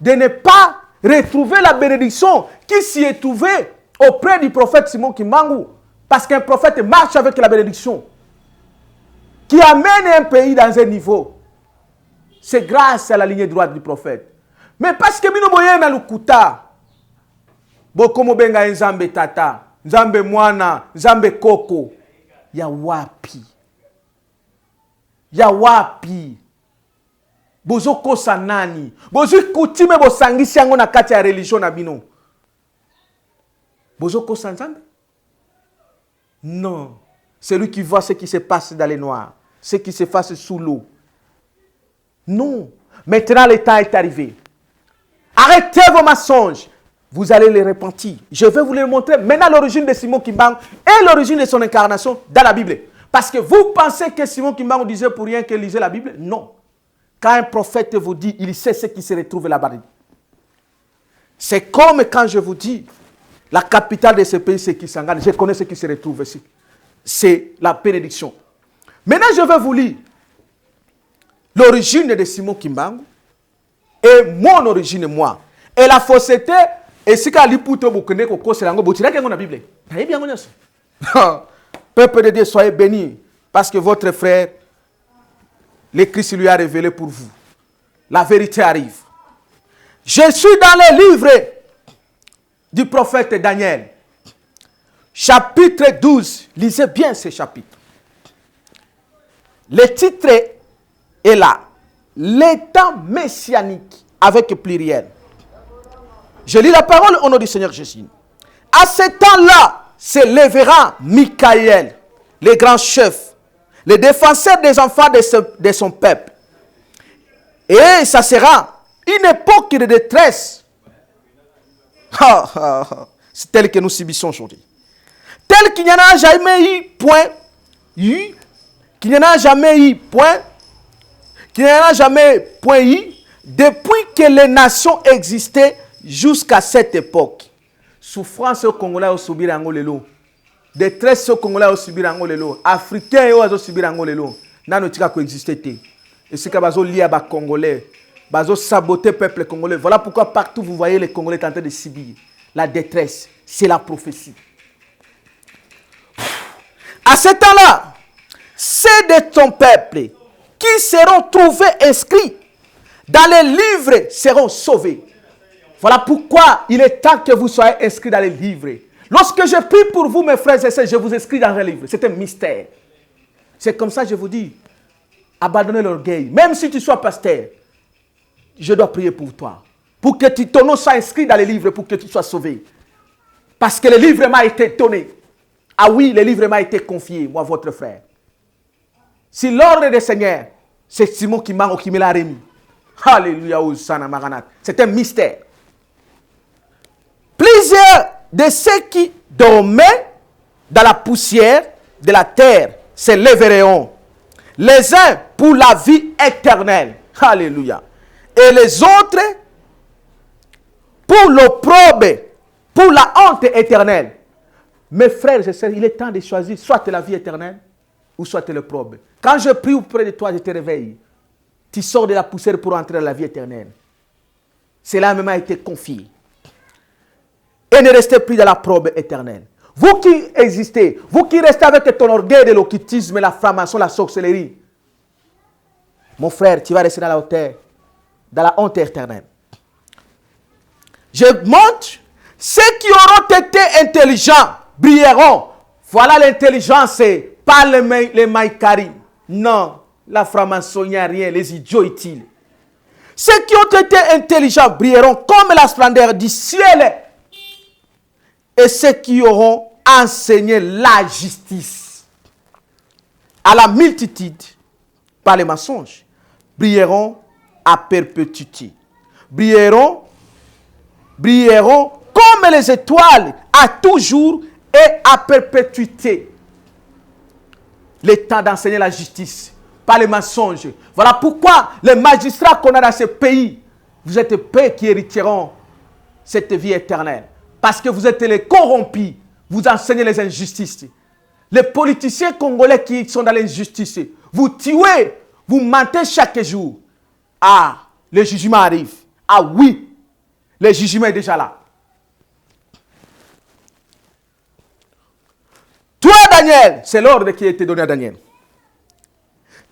de ne pas retrouver la bénédiction qui s'y est trouvée auprès du prophète Simon Kimbangu. Parce qu'un prophète marche avec la bénédiction qui amène un pays dans un niveau. C'est grâce à la lignée droite du prophète. Mais parce que nous sommes dans le Kouta, Bokomo benga nzambe tata, nzambe mwana, nzambe koko. Ya wapi? Ya wapi? Bozo kosa nani? Bozo kutime bosangisi yango na kati ya religion na bino. Bozo kosa nzambe? Non. C'est lui qui voit ce qui se passe dans les noirs, ce qui se passe sous l'eau. Non. Maintenant, le temps est arrivé. Arrêtez vos mensonges. Vous allez les repentir. Je vais vous les montrer maintenant l'origine de Simon Kimbangu et l'origine de son incarnation dans la Bible. Parce que vous pensez que Simon Kimbangu disait pour rien qu'il lisait la Bible? Non. Quand un prophète vous dit, il sait ce qui se retrouve là-bas. C'est comme quand je vous dis, la capitale de ce pays, c'est Kisangani. Je connais ce qui se retrouve ici. C'est la bénédiction. Maintenant, je vais vous lire l'origine de Simon Kimbangu et mon origine, moi. Et la fausseté, et si quand l'ipouto bukene koko c'est lango botira kengo na Bible. Taïe bien ngonyas. Peuple de Dieu, soyez bénis parce que votre frère, le Christ lui a révélé pour vous. La vérité arrive. Je suis dans le livre du prophète Daniel. Chapitre 12. Lisez bien ce chapitre. Le titre est là. L'état messianique avec pluriel. Je lis la parole au nom du Seigneur Jésus. À ce temps-là, se lèvera Michaël, le grand chef, le défenseur des enfants de son peuple. Et ça sera une époque de détresse. C'est tel que nous subissons aujourd'hui. Tel qu'il n'y en a jamais eu point, qu'il n'y en a jamais eu point, qu'il n'y en a jamais point eu, depuis que les nations existaient jusqu'à cette époque. Souffrance au Congolais au subir en lelo. Détresse au Congolais au subir en lelo. Africains au subir en lelo. Nano tika coexister. Et c'est que bazo lié à Congolais, bazo saboter peuple congolais. Voilà pourquoi partout vous voyez les Congolais tentés de subir la détresse. C'est la prophétie. À ce temps-là, c'est de ton peuple qui seront trouvés inscrits dans les livres seront sauvés. Voilà pourquoi il est temps que vous soyez inscrits dans les livres. Lorsque je prie pour vous, mes frères et sœurs, je vous inscris dans un livre. C'est un mystère. C'est comme ça que je vous dis, abandonnez l'orgueil. Même si tu sois pasteur, je dois prier pour toi. Pour que ton nom soit inscrit dans les livres, pour que tu sois sauvé. Parce que le livre m'a été donné. Ah oui, le livre m'a été confié, moi, votre frère. Si l'ordre du Seigneur, c'est Simon qui me l'a remis. Alléluia, Hosanna Maranatha. C'est un mystère. Plusieurs de ceux qui dormaient dans la poussière de la terre se lèveront. Les uns pour la vie éternelle. Alléluia. Et les autres pour l'opprobre, pour la honte éternelle. Mes frères et sœurs, il est temps de choisir soit la vie éternelle ou soit l'opprobre. Quand je prie auprès de toi, je te réveille. Tu sors de la poussière pour entrer dans la vie éternelle. Cela même a été confié. Et ne restez plus dans la probe éternelle. Vous qui existez, vous qui restez avec ton orgueil de l'occultisme, la franc-maçon, la sorcellerie, mon frère, tu vas rester dans la hauteur, dans la honte éternelle. Je montre, ceux qui auront été intelligents brilleront. Voilà l'intelligence, pas les maïkari. Non. La franc-maçon, il n'y a rien, les idiots utiles. Ceux qui ont été intelligents brilleront comme la splendeur du ciel. Et ceux qui auront enseigné la justice à la multitude par les mensonges brilleront à perpétuité. Brilleront comme les étoiles à toujours et à perpétuité. Le temps d'enseigner la justice, pas les mensonges. Voilà pourquoi les magistrats qu'on a dans ce pays, vous êtes peu qui hériteront cette vie éternelle. Parce que vous êtes les corrompus, vous enseignez les injustices. Les politiciens congolais qui sont dans l'injustice, vous tuez, vous mentez chaque jour. Ah, le jugement arrive. Ah oui, le jugement est déjà là. Toi, Daniel, c'est l'ordre qui a été donné à Daniel.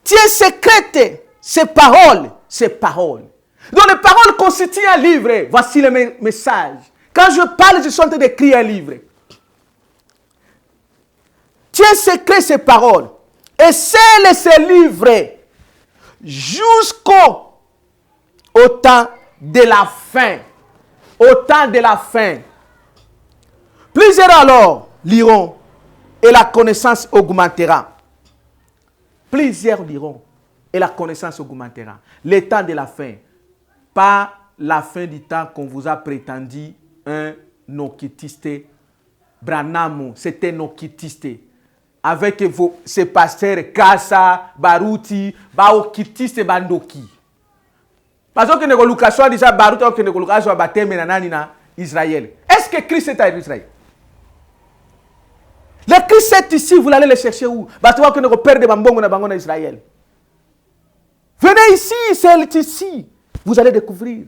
Tiens secrète ces paroles. Donc les paroles constituent un livre. Voici le message. Quand je parle, je suis en train d'écrire un livre. Tiens secret ces paroles et scelle ces livres jusqu'au temps de la fin. Au temps de la fin. Plusieurs alors liront et la connaissance augmentera. Plusieurs liront et la connaissance augmentera. Le temps de la fin. Pas la fin du temps qu'on vous a prétendu un occultiste. Branham, c'était un occultiste. Avec ces pasteurs Kassa, Baruti, occultiste Bandoki. Parce que nous avons dit Baruti, nous avons dit Israël. Est-ce que Christ est à Israël? Le Christ est ici, vous allez le chercher où? Parce que nous perdons Israël. Venez ici, c'est ici. Vous allez découvrir.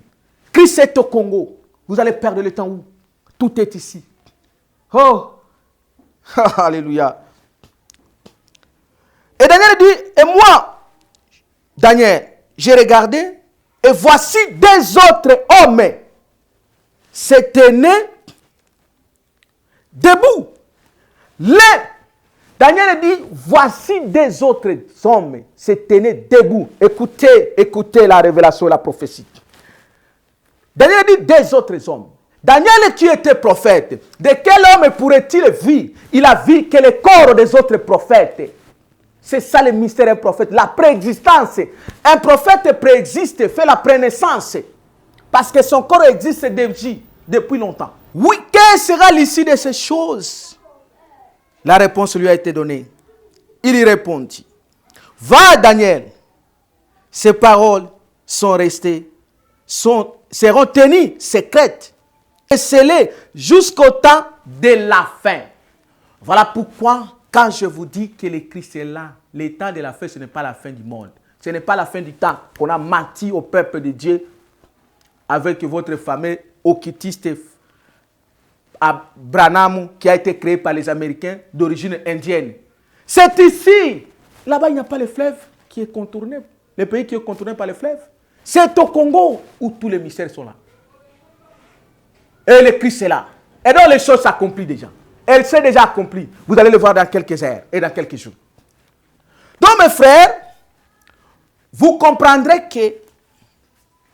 Christ est au Congo. Vous allez perdre le temps où? Tout est ici. Oh! Alléluia. Et Daniel dit, et moi, Daniel, j'ai regardé, et voici des autres hommes se tenaient debout. Daniel dit, voici des autres hommes se tenaient debout. Écoutez la révélation et la prophétie. Daniel dit, des autres hommes. Daniel qui était prophète, de quel homme pourrait-il vivre? Il a vu que le corps des autres prophètes. C'est ça le mystère d'un prophète, la préexistence. Un prophète préexiste, fait la prénaissance. Parce que son corps existe depuis longtemps. Oui, quelle sera l'issue de ces choses? La réponse lui a été donnée. Il y répondit. Va Daniel, ces paroles sont restées, seront tenues secrètes et scellées jusqu'au temps de la fin. Voilà pourquoi, quand je vous dis que le Christ est là, le temps de la fin, ce n'est pas la fin du monde. Ce n'est pas la fin du temps qu'on a menti au peuple de Dieu avec votre fameux occultiste Branham qui a été créé par les Américains d'origine indienne. C'est ici. Là-bas, il n'y a pas le fleuve qui est contourné. Le pays qui est contourné par le fleuve. C'est au Congo où tous les mystères sont là. Et le Christ est là. Et donc les choses s'accomplissent déjà. Elle s'est déjà accomplie. Vous allez le voir dans quelques heures et dans quelques jours. Donc mes frères, vous comprendrez que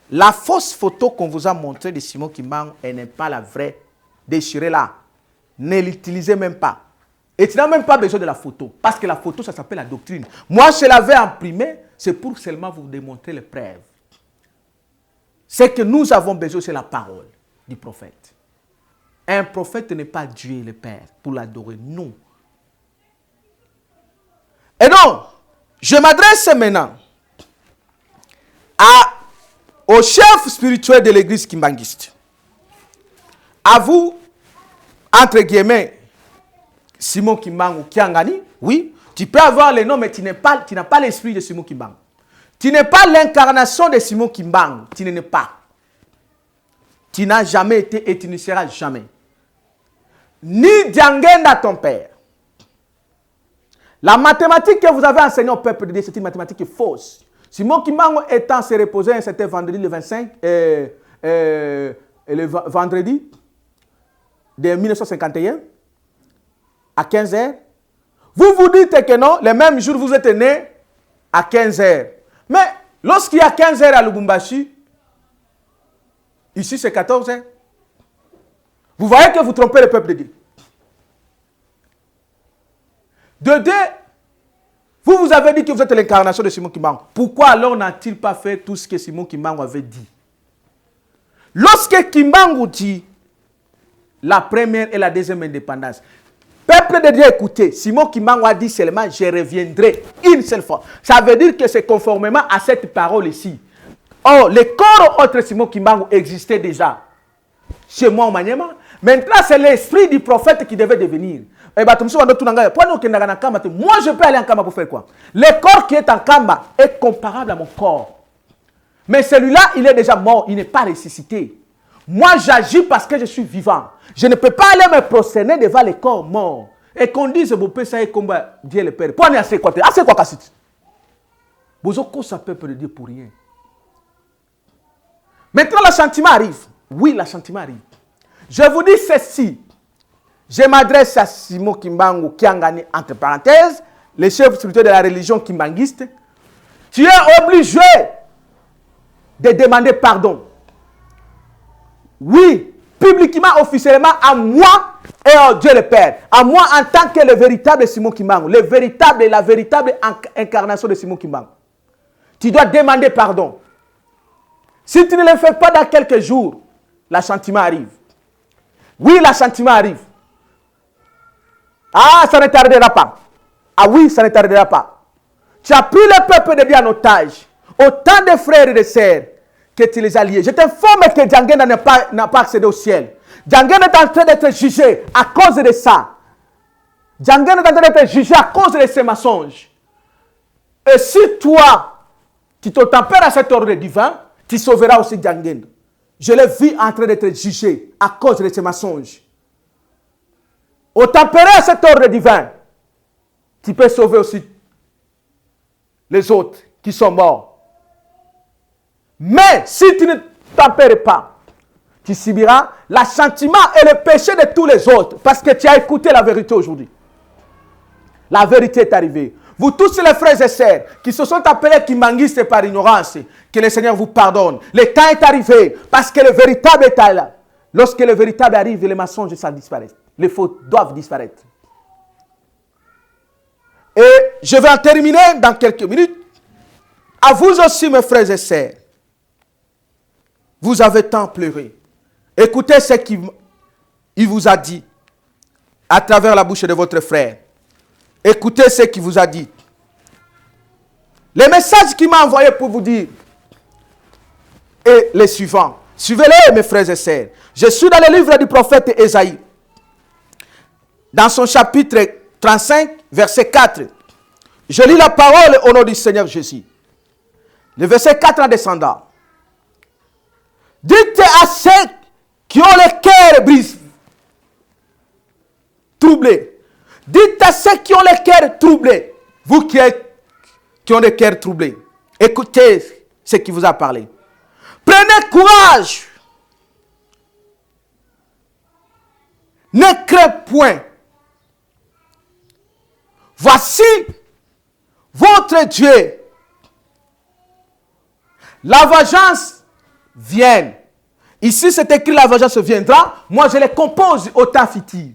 la fausse photo qu'on vous a montrée de Simon Kimbangu, elle n'est pas la vraie. Déchirez-la. Ne l'utilisez même pas. Et tu n'as même pas besoin de la photo. Parce que la photo, ça s'appelle la doctrine. Moi, je l'avais imprimée. C'est pour seulement vous démontrer les preuves. Ce que nous avons besoin, c'est la parole du prophète. Un prophète n'est pas Dieu le Père pour l'adorer. Non. Et donc, je m'adresse maintenant au chef spirituel de l'église kimbanguiste. À vous, entre guillemets, Simon Kimbangu Kiangani, oui, tu peux avoir le nom, mais tu n'as pas l'esprit de Simon Kimbangu. Tu n'es pas l'incarnation de Simon Kimbangu. Tu n'en es pas. Tu n'as jamais été et tu ne seras jamais. Ni Diangenda ton père. La mathématique que vous avez enseignée au peuple de Dieu, c'est une mathématique fausse. Simon Kimbangu étant se reposer, c'était vendredi le 25, le vendredi de 1951, à 15h. Vous vous dites que non, le même jour vous êtes né à 15h. Mais lorsqu'il y a 15h à Lubumbashi, ici c'est 14h. Vous voyez que vous trompez le peuple de Dieu. De deux, vous avez dit que vous êtes l'incarnation de Simon Kimbangu. Pourquoi alors n'a-t-il pas fait tout ce que Simon Kimbangu avait dit? Lorsque Kimbangu dit la première et la deuxième indépendance, peuple de Dieu, écoutez, Simon Kimbangu a dit seulement je reviendrai une seule fois. Ça veut dire que c'est conformément à cette parole ici. Or, le corps autre Simon Kimbangu existait déjà chez moi au Maniema. Maintenant, c'est l'esprit du prophète qui devait devenir. Moi, je peux aller en Kamba pour faire quoi? Le corps qui est en Kamba est comparable à mon corps. Mais celui-là, il est déjà mort, il n'est pas ressuscité. Moi, j'agis parce que je suis vivant. Je ne peux pas aller me prosterner devant les corps morts. Et qu'on dise, vous pouvez ça et combat Dieu le Père. Pour assez quoi? Assez quoi, Kassit? Vous avez ça peuple de Dieu pour rien. Maintenant, l'assentiment arrive. Oui, l'assentiment arrive. Je vous dis ceci. Je m'adresse à Simon Kimbangu Kiangani, entre parenthèses, le chef spirituel de la religion kimbanguiste. Tu es obligé de demander pardon. Oui, publiquement, officiellement, à moi et à Dieu le Père. À moi en tant que le véritable Simon Kimbangu, le véritable et la véritable incarnation de Simon Kimbangu. Tu dois demander pardon. Si tu ne le fais pas dans quelques jours, l'assentiment arrive. Oui, l'assentiment arrive. Ah, ça ne tardera pas. Ah oui, ça ne tardera pas. Tu as pris le peuple de Dieu en otage. Autant de frères et de sœurs que tu les as liés. Je t'informe que Djangena n'a pas accédé au ciel. Djangena est en train d'être jugé à cause de ça. Djangena est en train d'être jugé à cause de ces mensonges. Et si toi, tu t'ottempères à cet ordre divin, tu sauveras aussi Djangena. Je l'ai vu en train d'être jugé à cause de ces mensonges. Ottempérer à cet ordre divin, tu peux sauver aussi les autres qui sont morts. Mais si tu ne tempères pas, tu subiras l'assentiment et le péché de tous les autres parce que tu as écouté la vérité aujourd'hui. La vérité est arrivée. Vous tous les frères et sœurs qui se sont appelés kimbanguistes par ignorance, que le Seigneur vous pardonne. Le temps est arrivé parce que le véritable est là. Lorsque le véritable arrive, les mensonges ça disparaît. Les faux doivent disparaître. Et je vais en terminer dans quelques minutes. À vous aussi, mes frères et sœurs. Vous avez tant pleuré. Écoutez ce qu'il vous a dit à travers la bouche de votre frère. Écoutez ce qu'il vous a dit. Les messages qu'il m'a envoyés pour vous dire est les suivants. Suivez-les, mes frères et sœurs. Je suis dans le livre du prophète Ésaïe. Dans son chapitre 35, verset 4. Je lis la parole au nom du Seigneur Jésus. Le verset 4 en descendant. Dites à ceux qui ont le cœur brisé, troublé. Dites à ceux qui ont le cœur troublé. Vous qui ont le cœur troublé. Écoutez ce qui vous a parlé. Prenez courage. Ne craignez point. Voici votre Dieu. La vengeance vient. Ici, c'est écrit la vengeance viendra. Moi, je les compose au temps futur.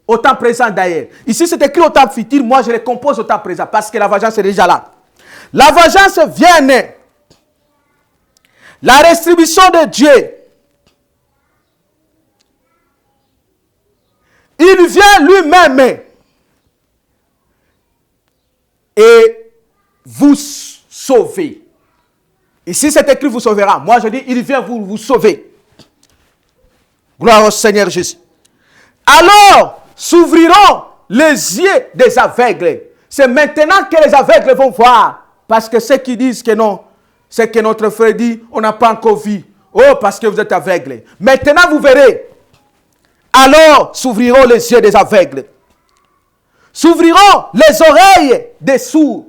Au temps présent d'ailleurs. Ici, c'est écrit au temps futur. Moi, je les compose au temps présent. Parce que la vengeance est déjà là. La vengeance vient. La restribution de Dieu. Il vient lui-même. Et vous sauver. Ici, c'est écrit vous sauvera. Moi, je dis, il vient vous sauver. Gloire au Seigneur Jésus. Alors, s'ouvriront les yeux des aveugles. C'est maintenant que les aveugles vont voir. Parce que ceux qui disent que non, c'est que notre frère dit, on n'a pas encore vu. Oh, parce que vous êtes aveugles. Maintenant, vous verrez. Alors, s'ouvriront les yeux des aveugles. S'ouvriront les oreilles des sourds.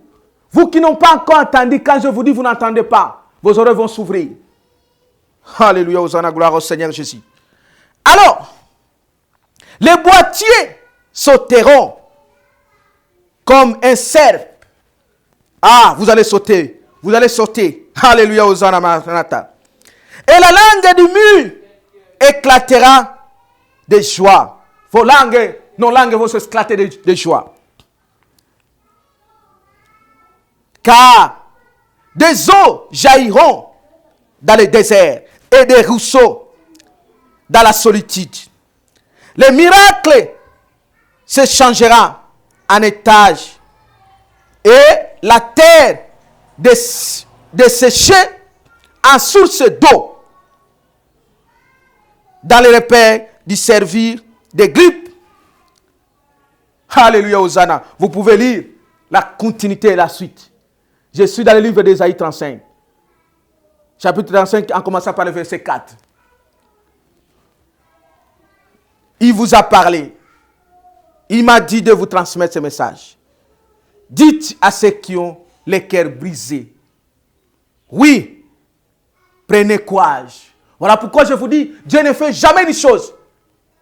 Vous qui n'ont pas encore entendu, quand je vous dis, vous n'entendez pas. Vos oreilles vont s'ouvrir. Alléluia, Hosanna, gloire au Seigneur Jésus. Alors, les boîtiers sauteront comme un cerf. Ah, vous allez sauter. Vous allez sauter. Alléluia, Hosanna, Maranatha. Et la langue du mur éclatera de joie. Vos langues, nos langues vont s'éclater de joie. Car des eaux jailliront dans le désert et des ruisseaux dans la solitude. Le miracle se changera en étage et la terre desséchée en source d'eau dans le repère du servir des grippes. Alléluia, Hosanna. Vous pouvez lire la continuité et la suite. Je suis dans le livre d'Ésaïe 35. Chapitre 35, en commençant par le verset 4. Il vous a parlé. Il m'a dit de vous transmettre ce message. Dites à ceux qui ont les cœurs brisés. Oui, prenez courage. Voilà pourquoi je vous dis, Dieu ne fait jamais une chose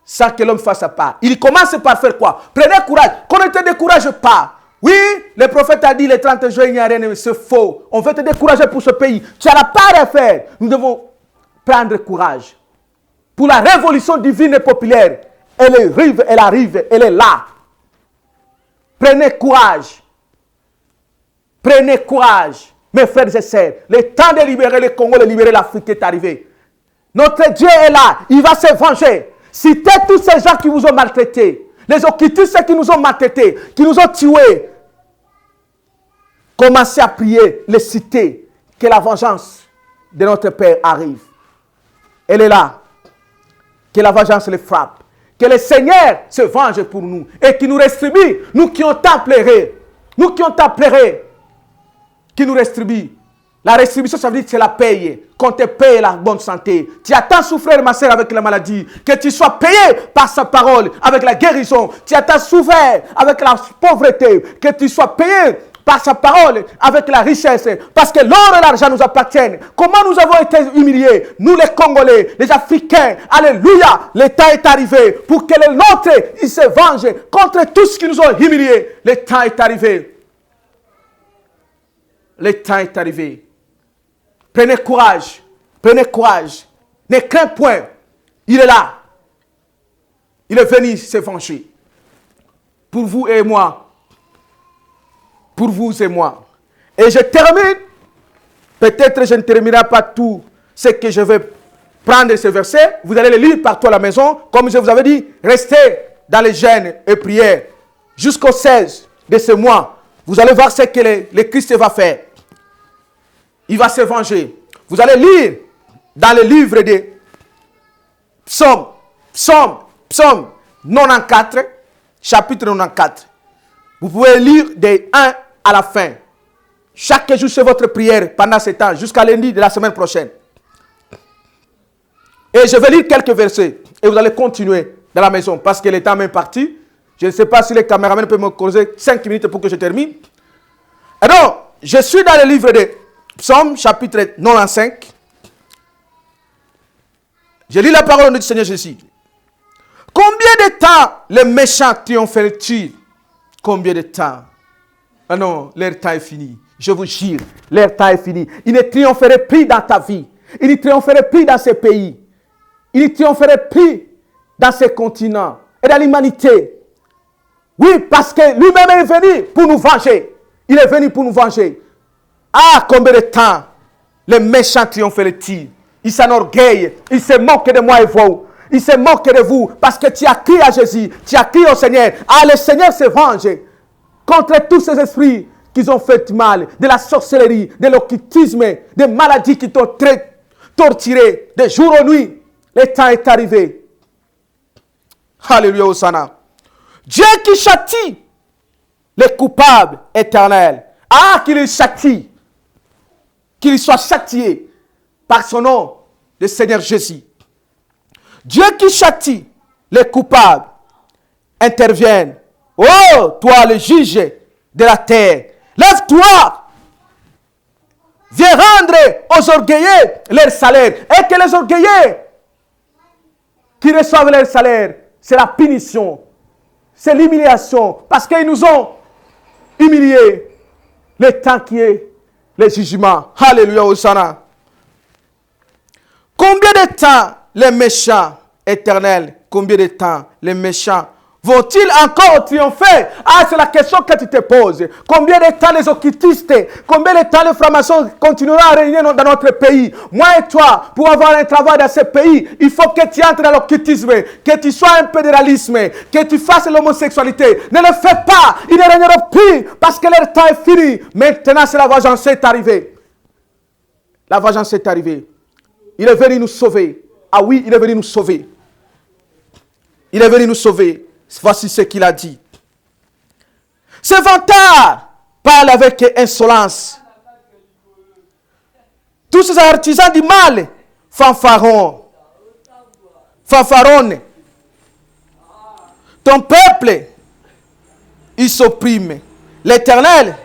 sans que l'homme fasse sa part. Il commence par faire quoi? Prenez courage. Qu'on ne te décourage pas. Oui, le prophète a dit le 30 juin, il n'y a rien, c'est faux. On veut te décourager pour ce pays. Tu as la part à faire. Nous devons prendre courage. Pour la révolution divine et populaire, elle arrive, elle est là. Prenez courage. Prenez courage, mes frères et sœurs. Le temps de libérer le Congo, de libérer l'Afrique est arrivé. Notre Dieu est là. Il va se venger. Citez tous ces gens qui vous ont maltraités. Les occultistes qui nous ont maltraités, qui nous ont tués. Commencez à prier, les citer, que la vengeance de notre Père arrive. Elle est là. Que la vengeance les frappe. Que le Seigneur se venge pour nous et qu'il nous rétribue, nous qui ont tant pleuré. Nous qui ont tant pleuré. Qui nous rétribue. La rétribution, ça veut dire que c'est la paye. Qu'on te paye la bonne santé. Tu as tant souffert, ma soeur, avec la maladie. Que tu sois payé par sa parole, avec la guérison. Tu as tant souffert avec la pauvreté. Que tu sois payé par sa parole, avec la richesse. Parce que l'or et l'argent nous appartiennent. Comment nous avons été humiliés, nous les Congolais, les Africains. Alléluia, le temps est arrivé pour que les nôtres, ils se vengent contre tous ceux qui nous ont humiliés. Le temps est arrivé. Le temps est arrivé. Prenez courage. Prenez courage. Ne crains point. Il est là. Il est venu se venger. Pour vous et moi. Pour vous et moi. Et je termine. Peut-être je ne terminerai pas tout ce que je vais prendre ce verset. Vous allez le lire partout à la maison. Comme je vous avais dit, restez dans les jeûnes et prières jusqu'au 16 de ce mois. Vous allez voir ce que le Christ va faire. Il va se venger. Vous allez lire dans le livre des Psaume 94, chapitre 94. Vous pouvez lire des 1 à la fin. Chaque jour, c'est votre prière pendant ce temps, jusqu'à lundi de la semaine prochaine. Et je vais lire quelques versets. Et vous allez continuer dans la maison, parce que le temps est parti. Je ne sais pas si les caméramans peuvent me causer 5 minutes pour que je termine. Alors, je suis dans le livre des Psaume, chapitre 95. Je lis la parole du Seigneur Jésus. Combien de temps les méchants triompheront-ils? Combien de temps? Ah non, leur temps est fini. Je vous jure, leur temps est fini. Ils ne triompheraient plus dans ta vie. Ils ne triompheraient plus dans ce pays. Ils ne triompheraient plus dans ce continent et dans l'humanité. Oui, parce que lui-même est venu pour nous venger. Il est venu pour nous venger. Ah, combien de temps les méchants triompheront-ils? Ils s'enorgueillent, ils se moquent de moi et vous. Ils se moquent de vous parce que tu as crié à Jésus, tu as crié au Seigneur. Ah, le Seigneur se venge contre tous ces esprits qui ont fait mal, de la sorcellerie, de l'occultisme, des maladies qui t'ont torturé de jour en nuit. Le temps est arrivé. Alléluia, Hosanna. Dieu qui châtie les coupables éternels. Ah, qu'il les châtie. Qu'il soit châtié par son nom, le Seigneur Jésus. Dieu qui châtie les coupables intervienne. Oh, toi le juge de la terre, lève-toi. Viens rendre aux orgueilleux leur salaire. Et que les orgueilleux qui reçoivent leur salaire, c'est la punition. C'est l'humiliation. Parce qu'ils nous ont humiliés. Le temps qui est le jugement. Alléluia, Hosanna. Combien de temps les méchants éternels, combien de temps les méchants vont-ils encore triompher? Ah, c'est la question que tu te poses. Combien de temps les occultistes, combien de temps les francs-maçons continueront à régner dans notre pays? Moi et toi, pour avoir un travail dans ce pays, il faut que tu entres dans l'occultisme, que tu sois un pédéralisme, que tu fasses l'homosexualité. Ne le fais pas, ils ne régneront plus parce que leur temps est fini. Maintenant, c'est la vengeance est arrivée. La vengeance est arrivée. Il est venu nous sauver. Ah oui, il est venu nous sauver. Il est venu nous sauver. Voici ce qu'il a dit. Ce vantard parle avec insolence. Tous ces artisans du mal fanfaronnent. Ton peuple, il s'opprime. L'Éternel,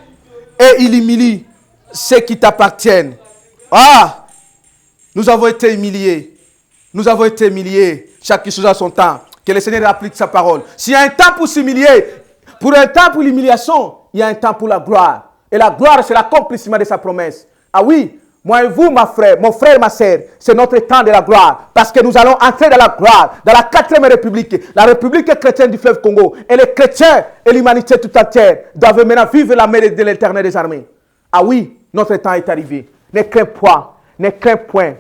et il humilie ceux qui t'appartiennent. Ah, nous avons été humiliés. Nous avons été humiliés. Chaque chose à son temps. Que le Seigneur applique sa parole. S'il y a un temps pour s'humilier, pour un temps pour l'humiliation, il y a un temps pour la gloire. Et la gloire, c'est l'accomplissement de sa promesse. Ah oui, moi et vous, mon frère et ma sœur, c'est notre temps de la gloire. Parce que nous allons entrer dans la gloire, dans la 4e République, la République chrétienne du fleuve Congo. Et les chrétiens et l'humanité tout entière doivent maintenant vivre la mer de l'Éternel des armées. Ah oui, notre temps est arrivé. Ne crains point, ne crains point,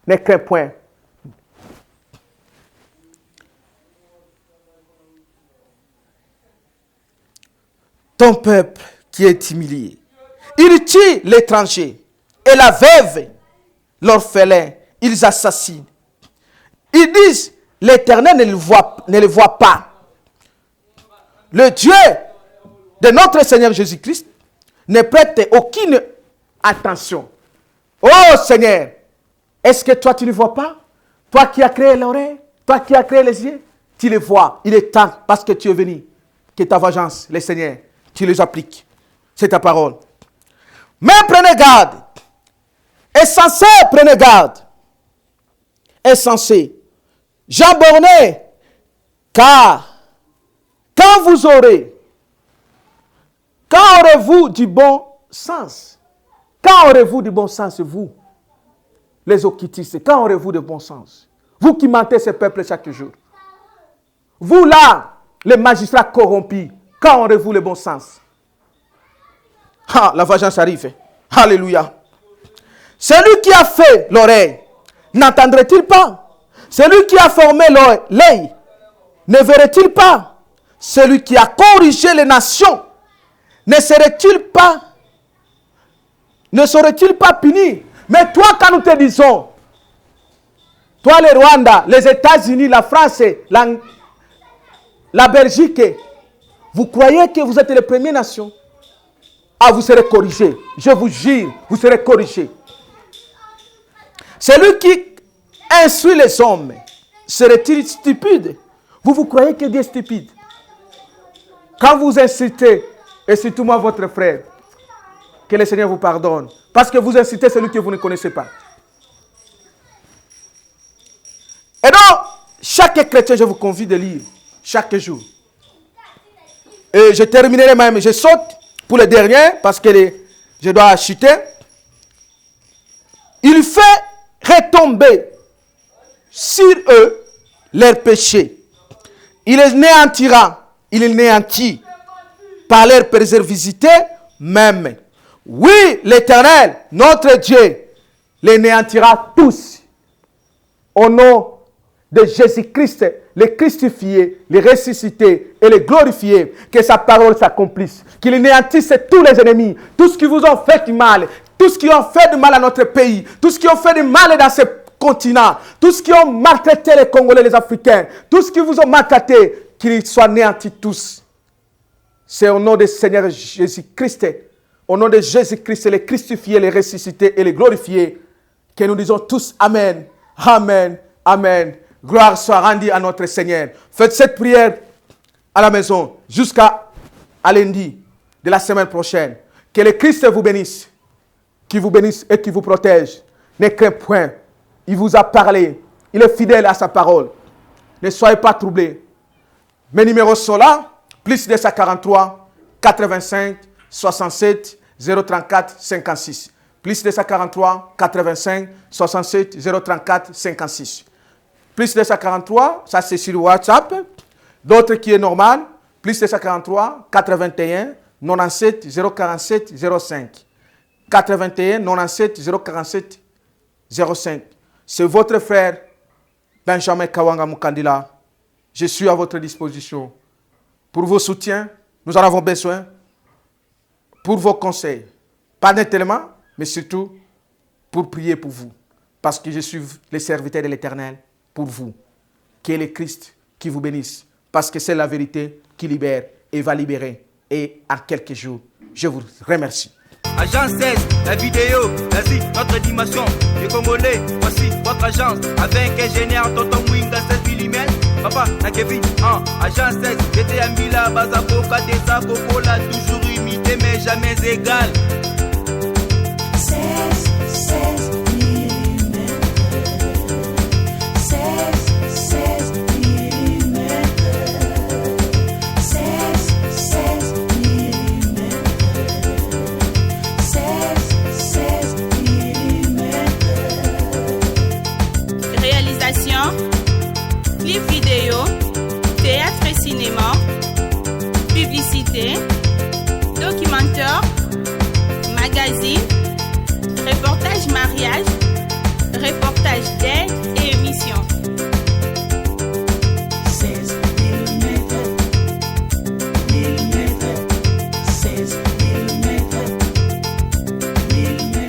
ne crains point. Ton peuple qui est humilié, il tue l'étranger et la veuve, l'orphelin, ils assassinent. Ils disent, l'Éternel ne le voit pas. Le Dieu de notre Seigneur Jésus-Christ ne prête aucune attention. Oh Seigneur, est-ce que toi tu ne vois pas? Toi qui as créé l'oreille, toi qui as créé les yeux, tu les vois. Il est temps parce que tu es venu. Que ta vengeance, le Seigneur, tu les appliques. C'est ta parole. Mais prenez garde. Insensé, prenez garde. Insensé. Jean Bornet, car quand aurez-vous du bon sens? Quand aurez-vous du bon sens, vous, les occultistes? Quand aurez-vous du bon sens? Vous qui mentez ce peuple chaque jour. Vous là, les magistrats corrompus, quand aurez-vous le bon sens? Ah, la vengeance arrive. Alléluia. Celui qui a fait l'oreille, n'entendrait-il pas? Celui qui a formé l'œil, ne verrait-il pas? Celui qui a corrigé les nations, ne serait-il pas puni? Mais toi, quand nous te disons, toi le Rwanda, les États-Unis, la France, la Belgique, vous croyez que vous êtes les premières nations? Ah, vous serez corrigés. Je vous jure, vous serez corrigés. Celui qui instruit les hommes, serait-il stupide? Vous croyez que Dieu est stupide? Quand vous incitez, et surtout moi, votre frère, que le Seigneur vous pardonne, parce que vous incitez celui que vous ne connaissez pas. Et donc, chaque chrétien, je vous convie de lire, chaque jour. Et je terminerai même, je saute pour le dernier, parce que je dois chuter. Il fait retomber sur eux leurs péchés. Il les néantira, il les néantit par leur persévérité même. Oui, l'Éternel, notre Dieu, les néantira tous. Au nom de Jésus-Christ, les crucifiés, les ressuscités et les glorifiés, que sa parole s'accomplisse. Qu'il néantisse tous les ennemis, tous ceux qui vous ont fait du mal, tous ceux qui ont fait du mal à notre pays, tous ceux qui ont fait du mal dans ce continent, tous ceux qui ont maltraité les Congolais, les Africains, tous ceux qui vous ont maltraité, qu'ils soient néantis tous. C'est au nom du Seigneur Jésus-Christ, au nom de Jésus-Christ, les crucifiés, les ressuscités et les glorifiés, que nous disons tous Amen, Amen, Amen. Gloire soit rendue à notre Seigneur. Faites cette prière à la maison jusqu'à lundi de la semaine prochaine. Que le Christ vous bénisse, qu'il vous bénisse et qu'il vous protège. Ne craignez point. Il vous a parlé. Il est fidèle à sa parole. Ne soyez pas troublés. Mes numéros sont là. Plus 243 85 67 034 56. Plus 243 85 67 034 56. Plus 243, ça c'est sur WhatsApp. D'autres qui est normal. Plus 243 81 97 047 05. 81 97 047 05. C'est votre frère Benjamin Kawanga Mukandila. Je suis à votre disposition. Pour vos soutiens, nous en avons besoin. Pour vos conseils. Pas tellement, mais surtout pour prier pour vous. Parce que je suis le serviteur de l'Éternel pour vous. Que le Christ qui vous bénisse. Parce que c'est la vérité qui libère et va libérer. Et en quelques jours, je vous remercie. Agence 16, la vidéo, vas-y, notre dimension. Les Congolais, voici votre agence. Avec ingénieur Tonton Mwinga 7 mm. Papa, na Kevin, agence 16, j'étais à Mila, Bazapoka, Tessa, Cocola, toujours imité, mais jamais égal. 16 mm. 16 mm. documenteur, magazine, reportage mariage,